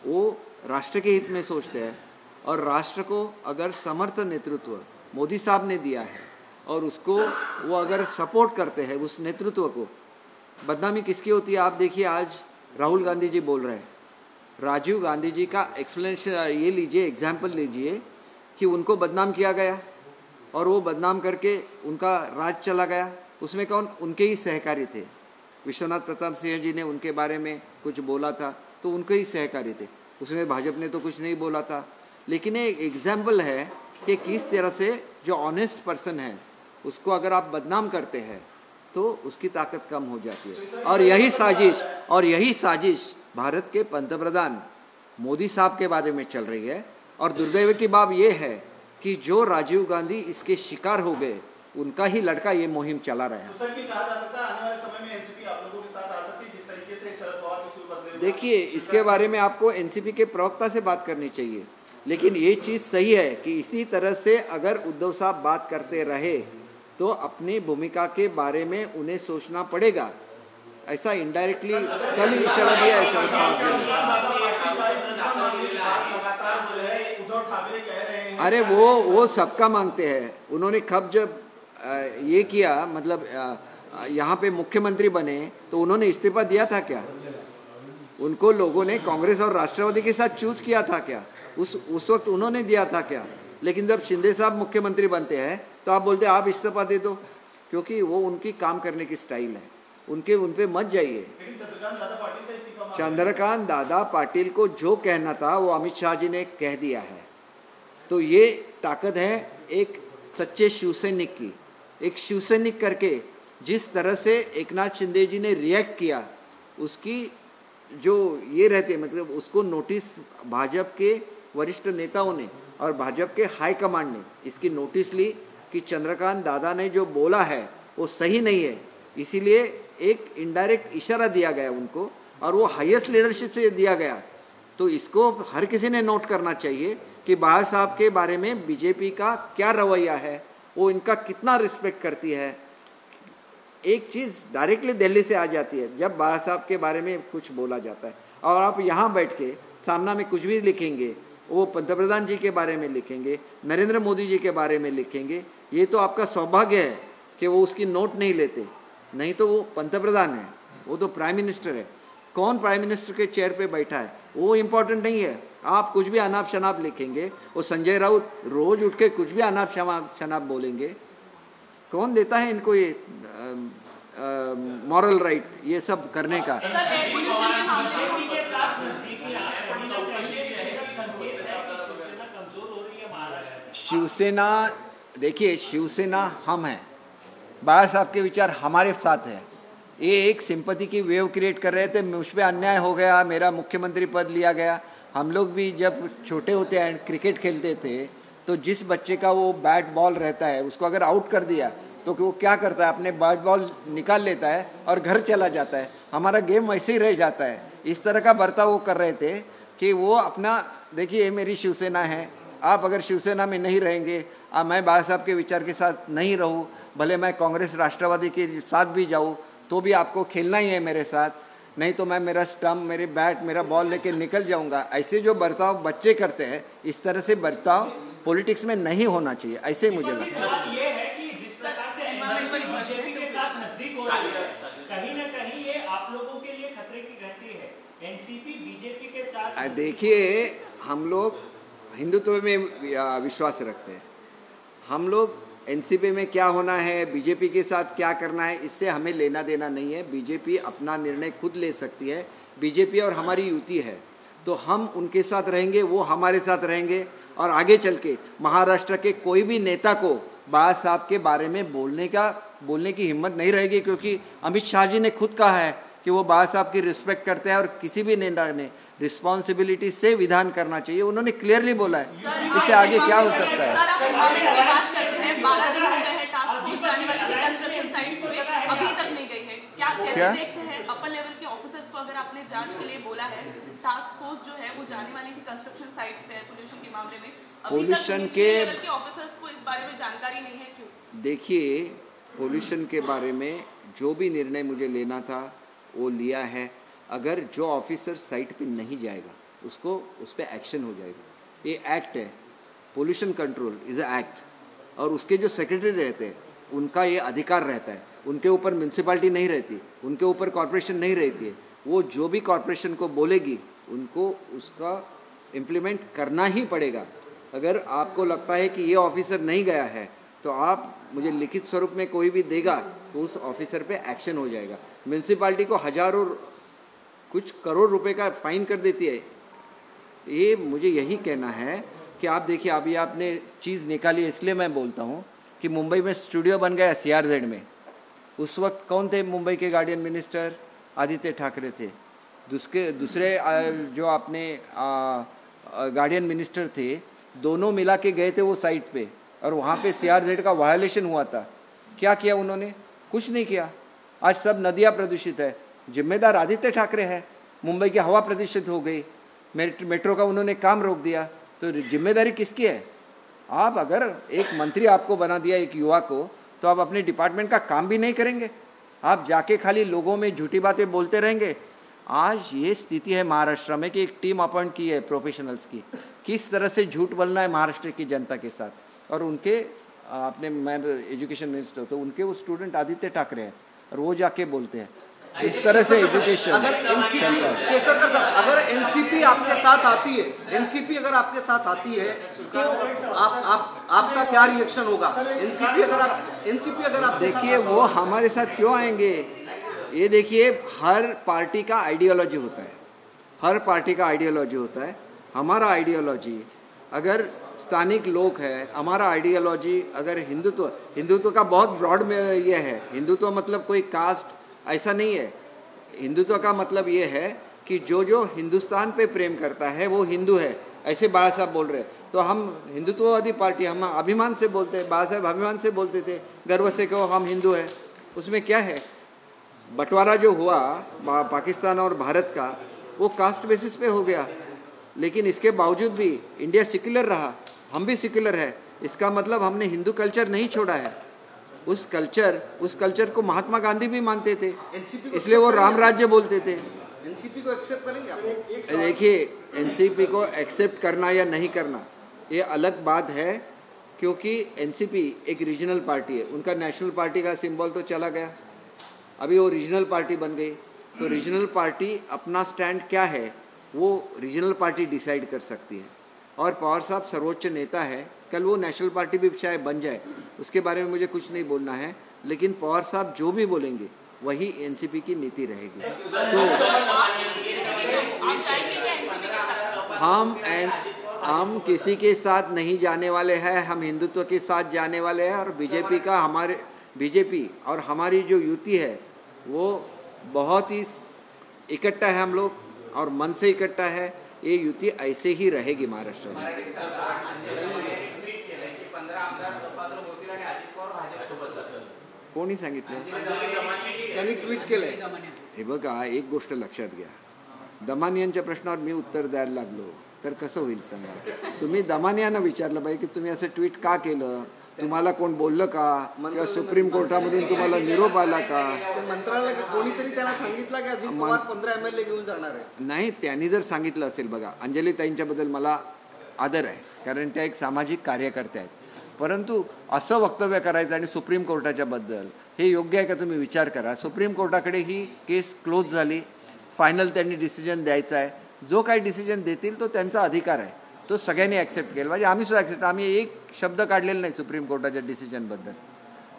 A: वो राष्ट्र के हित में सोचते हैं, और राष्ट्र को अगर समर्थ नेतृत्व मोदी साहब ने दिया है और उसको वो अगर सपोर्ट करते हैं उस नेतृत्व को, बदनामी किसकी होती है? आप देखिए, आज राहुल गांधी जी बोल रहे हैं, राजीव गांधी जी का एक्सप्लेनेशन ये लीजिए, एग्जाम्पल लीजिए कि उनको बदनाम किया गया और वो बदनाम करके उनका राज चला गया। उसमें कौन? उनके ही सहकारी थे। विश्वनाथ प्रताप सिंह जी ने उनके बारे में कुछ बोला था तो उनके ही सहकारी थे, उसमें भाजपा ने तो कुछ नहीं बोला था। लेकिन एक एग्जाम्पल है कि किस तरह से जो ऑनेस्ट पर्सन है उसको अगर आप बदनाम करते हैं तो उसकी ताकत कम हो जाती है। और यही साजिश भारत के पंतप्रधान मोदी साहब के बारे में चल रही है। और दुर्दैव की बात यह है कि जो राजीव गांधी इसके शिकार हो गए, उनका ही लड़का ये मुहिम चला रहा है। देखिए, इसके बारे में आपको एनसीपी के प्रवक्ता से बात करनी चाहिए, लेकिन ये चीज़ सही है कि इसी तरह से अगर उद्धव साहब बात करते रहे तो अपनी भूमिका के बारे में उन्हें सोचना पड़ेगा। ऐसा इनडायरेक्टली कल ही इशारा दिया है शरद पवार। अरे वो सबका मांगते हैं। उन्होंने कब जब ये किया, मतलब यहाँ पे मुख्यमंत्री बने तो उन्होंने इस्तीफा दिया था क्या? उनको लोगों ने कांग्रेस और राष्ट्रवादी के साथ चूज किया था क्या? उस वक्त उन्होंने दिया था क्या? लेकिन जब शिंदे साहब मुख्यमंत्री बनते हैं तो आप बोलते हैं आप इस्तीफा दे दो, क्योंकि वो उनकी काम करने की स्टाइल है। उन पे मत जाइए। चंद्रकांत दादा पाटिल को जो कहना था वो अमित शाह जी ने कह दिया है। तो ये ताकत है एक सच्चे शिवसैनिक की। एक शिवसैनिक करके जिस तरह से एकनाथ शिंदे जी ने रिएक्ट किया, उसकी जो ये रहते, मतलब उसको नोटिस भाजपा के वरिष्ठ नेताओं ने और भाजपा के हाई कमांड ने इसकी नोटिस ली कि चंद्रकांत दादा ने जो बोला है वो सही नहीं है। इसीलिए एक इनडायरेक्ट इशारा दिया गया उनको, और वो हाईएस्ट लीडरशिप से दिया गया। तो इसको हर किसी ने नोट करना चाहिए कि बाला साहब के बारे में बीजेपी का क्या रवैया है, वो इनका कितना रिस्पेक्ट करती है। एक चीज़ डायरेक्टली दिल्ली से आ जाती है जब बाला साहब के बारे में कुछ बोला जाता है, और आप यहाँ बैठ के सामना में कुछ भी लिखेंगे, वो पंतप्रधान जी के बारे में लिखेंगे, नरेंद्र मोदी जी के बारे में लिखेंगे। ये तो आपका सौभाग्य है कि वो उसकी नोट नहीं लेते, नहीं तो वो पंतप्रधान है, वो तो प्राइम मिनिस्टर है। कौन प्राइम मिनिस्टर के चेयर पे बैठा है वो इम्पोर्टेंट नहीं है। आप कुछ भी अनाप शनाप लिखेंगे, वो संजय राउत रोज उठ के कुछ भी अनाप शनाप बोलेंगे। कौन देता है इनको ये मॉरल राइट ये सब करने का? शिवसेना, देखिए शिवसेना हम हैं, बाला साहब के विचार हमारे साथ है। ये एक सिंपैथी की वेव क्रिएट कर रहे थे, मुझ पर अन्याय हो गया, मेरा मुख्यमंत्री पद लिया गया। हम लोग भी जब छोटे होते हैं क्रिकेट खेलते थे तो जिस बच्चे का वो बैट बॉल रहता है उसको अगर आउट कर दिया तो वो क्या करता है, अपने बैट बॉल निकाल लेता है और घर चला जाता है। हमारा गेम वैसे ही रह जाता है। इस तरह का बर्ताव वो कर रहे थे कि वो अपना, देखिए मेरी शिवसेना है, आप अगर शिवसेना में नहीं रहेंगे, मैं बाला साहब के विचार के साथ नहीं रहूं, भले मैं कांग्रेस राष्ट्रवादी के साथ भी जाऊं तो भी आपको खेलना ही है मेरे साथ, नहीं तो मैं मेरा स्टम्प, मेरे बैट, मेरा बॉल लेके निकल जाऊंगा। ऐसे जो बर्ताव बच्चे करते हैं, इस तरह से बर्ताव पॉलिटिक्स में नहीं होना चाहिए, ऐसे ही मुझे लगता है। देखिए, हम लोग हिंदुत्व में विश्वास रखते हैं। हम लोग एनसीपी में क्या होना है, बीजेपी के साथ क्या करना है, इससे हमें लेना देना नहीं है। बीजेपी अपना निर्णय खुद ले सकती है। बीजेपी और हमारी युति है तो हम उनके साथ रहेंगे, वो हमारे साथ रहेंगे। और आगे चल के महाराष्ट्र के कोई भी नेता को बाला साहब के बारे में बोलने की हिम्मत नहीं रहेगी, क्योंकि अमित शाह जी ने खुद कहा है कि वो बाला साहब की रिस्पेक्ट करते हैं और किसी भी नेता ने रिस्पॉन्सिबिलिटी से विधान करना चाहिए, उन्होंने क्लियरली बोला है। इससे आगे क्या हो सकता है?
H: अभी तक नहीं गई है, क्या कैसे देखते हैं अपर लेवल के ऑफिसर्स को? अगर आपने जांच के लिए बोला है, टास्क फोर्स जो है वो जाने वाली थी कंस्ट्रक्शन साइट्स पे पोल्यूशन के मामले में,
A: पोल्यूशन के
H: ऑफिसर्स को इस बारे में जानकारी नहीं है, क्यों?
A: देखिए, पोल्यूशन के बारे में जो भी निर्णय मुझे लेना था वो लिया है। अगर जो ऑफिसर साइट पे नहीं जाएगा उसको उस पर एक्शन हो जाएगा। ये एक्ट है, pollution control is a act, और उसके जो सेक्रेटरी रहते हैं उनका ये अधिकार रहता है। उनके ऊपर म्यूनसिपाल्टी नहीं रहती, उनके ऊपर कॉरपोरेशन नहीं रहती है। वो जो भी कॉरपोरेशन को बोलेगी उनको उसका इम्प्लीमेंट करना ही पड़ेगा। अगर आपको लगता है कि ये ऑफिसर नहीं गया है तो आप मुझे लिखित स्वरूप में कोई भी देगा तो उस ऑफिसर पे एक्शन हो जाएगा। म्यूनसिपाल्टी को हजारों कुछ करोड़ रुपए का फाइन कर देती है। ये मुझे यही कहना है कि आप देखिए, अभी आपने चीज़ निकाली, इसलिए मैं बोलता हूँ कि मुंबई में स्टूडियो बन गया CRZ में। उस वक्त कौन थे मुंबई के गार्डियन मिनिस्टर? आदित्य ठाकरे थे। दूसरे जो आपने गार्डियन मिनिस्टर थे, दोनों मिला के गए थे वो साइट पे, और वहाँ पे CRZ का वायलेशन हुआ था। क्या किया उन्होंने? कुछ नहीं किया। आज सब नदियाँ प्रदूषित है, जिम्मेदार आदित्य ठाकरे है। मुंबई की हवा प्रदूषित हो गई, मेट्रो का उन्होंने काम रोक दिया, तो जिम्मेदारी किसकी है? आप अगर एक मंत्री आपको बना दिया एक युवा को, तो आप अपने डिपार्टमेंट का काम भी नहीं करेंगे, आप जाके खाली लोगों में झूठी बातें बोलते रहेंगे। आज ये स्थिति है महाराष्ट्र में कि एक टीम अपॉइंट की है प्रोफेशनल्स की, किस तरह से झूठ बोलना है महाराष्ट्र की जनता के साथ। और उनके अपने मैं एजुकेशन मिनिस्टर, तो उनके वो स्टूडेंट आदित्य ठाकरे हैं, और वो जाके बोलते हैं इस तरह से एजुकेशन।
C: अगर एनसीपी आपके साथ आती है, एनसीपी अगर आपके साथ आती है तो आपका क्या रिएक्शन होगा? एनसीपी अगर आप
A: देखिए, वो हमारे साथ क्यों आएंगे? ये देखिए, हर पार्टी का आइडियोलॉजी होता है, हर पार्टी का आइडियोलॉजी होता है। हमारा आइडियोलॉजी अगर स्थानिक लोग है, हमारा आइडियोलॉजी अगर हिंदुत्व का बहुत ब्रॉड में ये है। हिंदुत्व मतलब कोई कास्ट ऐसा नहीं है। हिंदुत्व का मतलब ये है कि जो हिंदुस्तान पे प्रेम करता है वो हिंदू है, ऐसे बाबा साहब बोल रहे हैं। तो हम हिंदुत्ववादी पार्टी, हम अभिमान से बोलते हैं, बाबा साहब अभिमान से बोलते थे, गर्व से कहो हम हिंदू है। उसमें क्या है? बंटवारा जो हुआ पाकिस्तान और भारत का, वो कास्ट बेसिस पे हो गया, लेकिन इसके बावजूद भी इंडिया सेक्युलर रहा, हम भी सेक्युलर है। इसका मतलब हमने हिंदू कल्चर नहीं छोड़ा है। उस कल्चर को महात्मा गांधी भी मानते थे, इसलिए वो राम राज्य बोलते थे।
C: एनसीपी को एक्सेप्ट करेंगे आप?
A: देखिए, एनसीपी को एक्सेप्ट करना या नहीं करना ये अलग बात है, क्योंकि एनसीपी एक रीजनल पार्टी है। उनका नेशनल पार्टी का सिंबल तो चला गया, अभी वो रीजनल पार्टी बन गई। तो रीजनल पार्टी अपना स्टैंड क्या है वो रीजनल पार्टी डिसाइड कर सकती है। और पवार साहब सर्वोच्च नेता है, कल वो नेशनल पार्टी भी शायद बन जाए, उसके बारे में मुझे कुछ नहीं बोलना है, लेकिन पवार साहब जो भी बोलेंगे वही एनसीपी की नीति रहेगी। तो हम किसी के साथ नहीं जाने वाले हैं, हम हिंदुत्व के साथ जाने वाले हैं। और बीजेपी और हमारी जो युति है वो बहुत ही इकट्ठा है, हम लोग और मन से इकट्ठा है। ये युति ऐसे ही रहेगी महाराष्ट्र में। कोणी सांगितलं?
C: त्यांनी ट्विट केलंय।
A: हे बघा, एक गोष्ट लक्षात घ्या, दमानियांच्या प्रश्नावर मी उत्तर द्यायला लागलो तर कसं होईल सांगा? तुम्ही दमानियांना विचारलं पाहिजे की तुम्ही असं ट्विट का केलं, तुम्हाला कोण बोललं का, किंवा सुप्रीम कोर्टामधून तुम्हाला निरोप आला का?
C: मंत्रालय कोणीतरी त्याला सांगितलं की अजित पवार 15 MLA घेऊन जाणार आहे?
A: नाही, त्यांनी जर सांगितलं असेल, बघा अंजलीताईंच्याबद्दल मला आदर आहे, कारण त्या एक सामाजिक कार्यकर्त्या आहेत, परंतु असं वक्तव्य करायचं आणि सुप्रीम कोर्टाच्या बद्दल हे योग्य आहे का? तुम्ही विचार करा। सुप्रीम कोर्टाकडे ही केस क्लोज झाली, फायनल त्यांनी डिसिजन द्यायचा आहे। जो काही डिसिजन देतील तो त्यांचा अधिकार आहे, तो सगळ्यांनी ॲक्सेप्ट केला पाहिजे। आम्ही सुद्धा ॲक्सेप्ट, आम्ही एक शब्द काढलेला नाही सुप्रीम कोर्टाच्या डिसिजनबद्दल।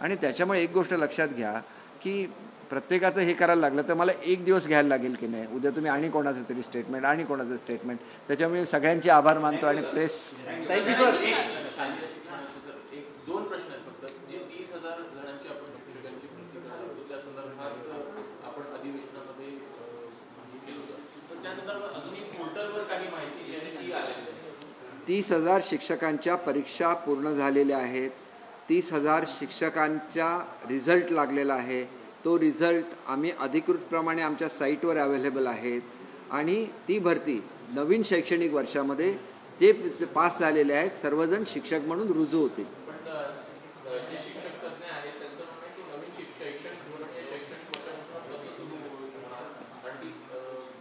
A: आणि त्याच्यामुळे एक गोष्ट लक्षात घ्या की प्रत्येकाचं हे करायला लागलं तर मला एक दिवस घ्यायला लागेल की नाही, उद्या तुम्ही आणि कोणाचं तरी स्टेटमेंट आणि कोणाचं स्टेटमेंट, त्याच्यामुळे सगळ्यांचे आभार मानतो आणि प्रेस
C: थँक्यू सर।
E: दोन प्रश्न आहेत फक्त, जे 30,000 जणांची आपण नोटिफिकेशनची प्रतिक्रिया होतो त्या संदर्भात आपण अधिवेशनामध्ये माहिती केलं होतं, पण त्या संदर्भात अजून एक
A: 30,000 शिक्षकांच्या परीक्षा पूर्ण झालेल्या आहेत. 30,000 शिक्षकांचा रिझल्ट लागलेला आहे. तो रिझल्ट आम्ही अधिकृतप्रमाणे आमच्या साईटवर अवेलेबल आहेत आणि ती भरती नवीन शैक्षणिक वर्षामध्ये जे पास झालेले आहेत सर्वजण शिक्षक म्हणून रुजू होतील.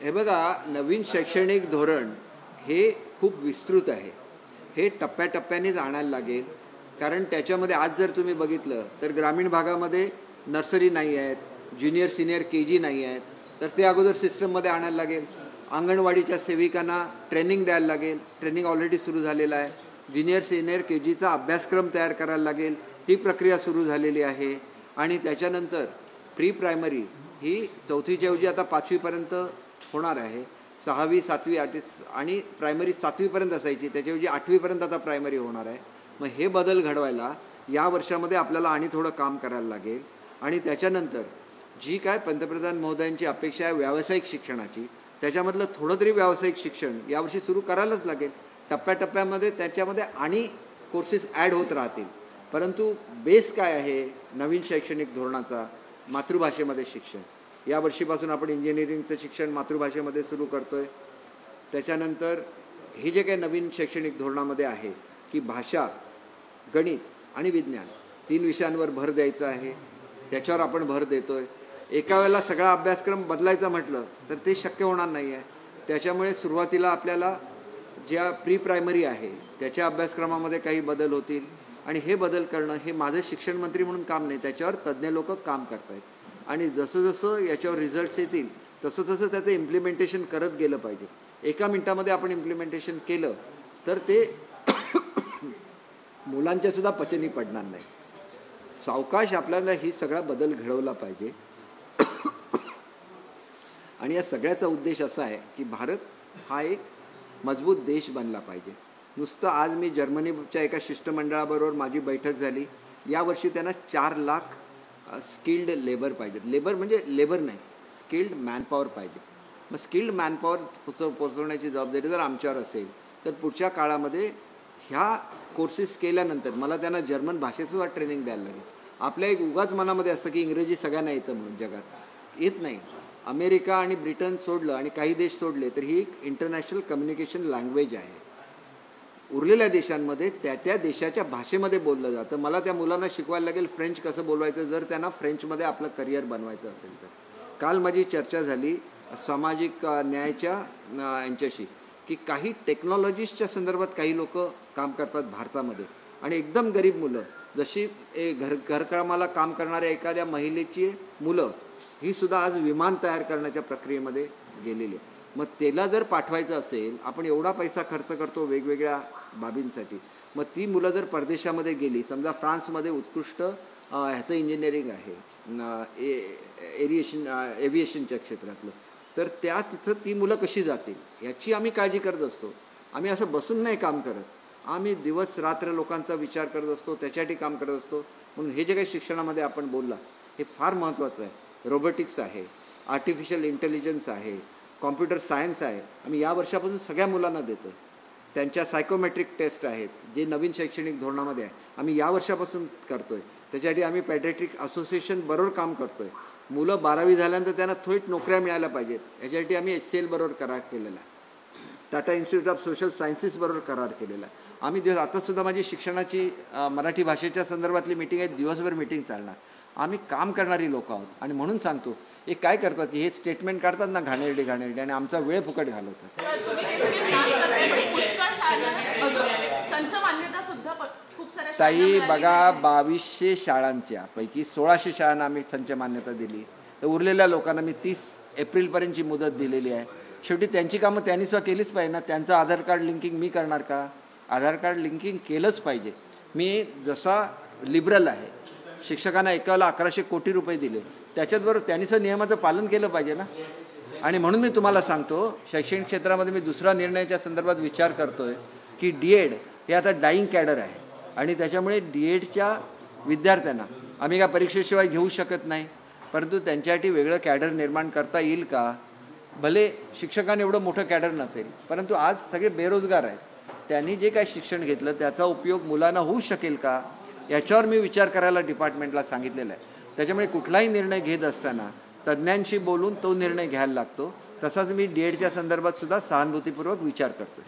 A: हे बघा, नवीन शैक्षणिक धोरण हे खूप विस्तृत आहे. हे टप्प्याटप्प्यानेच आणायला लागेल. कारण त्याच्यामध्ये आज जर तुम्ही बघितलं तर ग्रामीण भागामध्ये नर्सरी नाही आहेत, ज्युनियर सिनियर KG नाही आहेत, तर ते अगोदर सिस्टममध्ये आणायला लागेल. अंगणवाडीच्या सेविकांना ट्रेनिंग द्यायला लागेल. ट्रेनिंग ऑलरेडी सुरू झालेलं आहे. ज्युनियर सिनियर KGचा अभ्यासक्रम तयार करायला लागेल. ती प्रक्रिया सुरू झालेली आहे. आणि त्याच्यानंतर प्री प्रायमरी ही 4थीच्या ऐवजी आता 5वीपर्यंत होणार आहे. 6वी 7वी 8वी आणि प्रायमरी 7वीपर्यंत असायची, त्याच्याऐवजी 8वीपर्यंत आता प्रायमरी होणार आहे. मग हे बदल घडवायला या वर्षामध्ये आपल्याला आणि थोडं काम करायला लागेल. आणि त्याच्यानंतर जी काय पंतप्रधान महोदयांची अपेक्षा आहे व्यावसायिक शिक्षणाची, त्याच्यामधलं थोडं तरी व्यावसायिक शिक्षण यावर्षी सुरू करायलाच लागेल. टप्प्याटप्प्यामध्ये त्याच्यामध्ये आणि कोर्सेस ॲड होत राहतील. परंतु बेस काय आहे नवीन शैक्षणिक धोरणाचा? मातृभाषेमध्ये शिक्षण. या वर्षीपासून आपण इंजिनिअरिंगचं शिक्षण मातृभाषेमध्ये सुरू करतो आहे. त्याच्यानंतर हे जे काही नवीन शैक्षणिक धोरणामध्ये आहे की भाषा, गणित आणि विज्ञान 3 विषयांवर भर द्यायचा आहे, त्याच्यावर आपण भर देतो आहे. एका वेळेला सगळा अभ्यासक्रम बदलायचा म्हटलं तर ते शक्य होणार नाही आहे. त्याच्यामुळे सुरुवातीला आपल्याला ज्या प्री प्रायमरी आहे त्याच्या अभ्यासक्रमामध्ये काही बदल होतील. आणि हे बदल करणं हे माझं शिक्षण मंत्री म्हणून काम नाही, त्याच्यावर तज्ज्ञ लोक काम करत आहेत. आणि जसं जसं याच्यावर रिझल्ट्स येतील तसं तसं त्याचं इम्प्लिमेंटेशन करत गेलं पाहिजे. एका मिनटामध्ये आपण इम्प्लिमेंटेशन केलं तर ते मुलांच्यासुद्धा पचनी पडणार नाही. सावकाश आपल्याला ही सगळा बदल घडवला पाहिजे. आणि या सगळ्याचा उद्देश असा आहे की भारत हा एक मजबूत देश बनला पाहिजे. नुसतं आज मी जर्मनीच्या एका शिष्टमंडळाबरोबर माझी बैठक झाली. यावर्षी त्यांना 4 लाख स्किल्ड लेबर पाहिजेत. लेबर म्हणजे लेबर नाही, स्किल्ड मॅनपॉवर पाहिजे. मग स्किल्ड मॅनपॉवर पोचवण्याची जबाबदारी जर आमच्यावर असेल तर पुढच्या काळामध्ये ह्या कोर्सेस केल्यानंतर मला त्यांना जर्मन भाषेतसुद्धा ट्रेनिंग द्यायला लागेल. आपल्या एक उगाच मनामध्ये असतं की इंग्रजी सगळ्यांना येतं म्हणून, जगात येत नाही. अमेरिका आणि ब्रिटन सोडलं आणि काही देश सोडले तर ही एक इंटरनॅशनल कम्युनिकेशन लँग्वेज आहे. उरलेल्या देशांमध्ये त्या त्या देशाच्या भाषेमध्ये बोललं जातं. मला त्या मुलांना शिकवायला लागेल फ्रेंच कसं बोलवायचं जर त्यांना फ्रेंचमध्ये आपलं करिअर बनवायचं असेल तर. काल माझी चर्चा झाली सामाजिक न्यायाच्या यांच्याशी की काही टेक्नॉलॉजीजच्या संदर्भात काही लोक काम करतात भारतामध्ये आणि एकदम गरीब मुलं, जशी घरकामाला काम करणाऱ्या एखाद्या महिलेची मुलं ही सुद्धा आज विमान तयार करण्याच्या प्रक्रियेमध्ये गेलेली आहे. मग त्याला जर पाठवायचं असेल, आपण एवढा पैसा खर्च करतो वेगवेगळ्या बाबींसाठी, मग ती मुलं जर परदेशामध्ये गेली, समजा फ्रान्समध्ये उत्कृष्ट ह्याचं इंजिनिअरिंग आहे एव्हिएशनच्या क्षेत्रातलं, तर तिथं ती मुलं कशी जातील याची आम्ही काळजी करत असतो. आम्ही असं बसून नाही काम करत, आम्ही दिवस रात्र लोकांचा विचार करत असतो, त्याच्यासाठी काम करत असतो. म्हणून हे जे काही शिक्षणामध्ये आपण बोलला हे फार महत्त्वाचं आहे. रोबोटिक्स आहे, आर्टिफिशियल इंटेलिजन्स आहे, कॉम्प्युटर सायन्स आहे. आम्ही या वर्षापासून सगळ्या मुलांना देतो आहे. त्यांच्या सायकोमेट्रिक टेस्ट आहेत जे नवीन शैक्षणिक धोरणामध्ये आहे, आम्ही या वर्षापासून करतो आहे. त्याच्यासाठी आम्ही पॅडियाट्रिक असोसिएशन बरोबर काम करतो आहे. मुलं 12वी झाल्यानंतर त्यांना थोडीच नोकऱ्या मिळायला पाहिजेत, याच्यासाठी आम्ही HCL बरोबर करार केलेला आहे. Tata institute of social sciences बरोबर करार केलेला आहे. आम्ही आतासुद्धा माझी शिक्षणाची मराठी भाषेच्या संदर्भातली मीटिंग आहे, दिवसभर मीटिंग चालणार. आम्ही काम करणारी लोक आहोत आणि म्हणून सांगतो हे काय करतात की हे स्टेटमेंट काढतात ना घाणेरडे आणि आमचा वेळ फुकट घालवतात. ताई बघा, 2200 शाळांच्या पैकी 1600 शाळांना आम्ही संच मान्यता दिली, तर उरलेल्या लोकांना मी 30 एप्रिलपर्यंतची मुदत दिलेली आहे. शेवटी त्यांची कामं त्यांनी सुद्धा केलीच पाहिजे ना. त्यांचं आधार कार्ड लिंकिंग मी करणार का? आधार कार्ड लिंकिंग केलंच पाहिजे. मी जसा लिबरल आहे, शिक्षकांना एकाला 1100 कोटी रुपये दिले, त्याच्याचबरोबर त्यांनी सुद्धा नियमाचं पालन केलं पाहिजे ना. आणि म्हणून मी तुम्हाला सांगतो शैक्षणिक क्षेत्रामध्ये मी दुसरा निर्णयाच्या संदर्भात विचार करतो आहे की DED हे आता डाईंग कॅडर आहे आणि त्याच्यामुळे DEDच्या विद्यार्थ्यांना आम्ही काय परीक्षेशिवाय घेऊ शकत नाही, परंतु त्यांच्यासाठी वेगळं कॅडर निर्माण करता येईल का? भले शिक्षकांना एवढं मोठं कॅडर नसेल, परंतु आज सगळे बेरोजगार आहेत. त्यांनी जे काही शिक्षण घेतलं त्याचा उपयोग मुलांना होऊ शकेल का याच्यावर मी विचार करायला डिपार्टमेंटला सांगितलेलं आहे. त्याच्यामुळे कुठलाही निर्णय घेत असताना तज्ज्ञांशी बोलून तो निर्णय घ्यायला लागतो. तसाच मी D.एडच्या संदर्भात सुद्धा सहानुभूतीपूर्वक विचार करतो.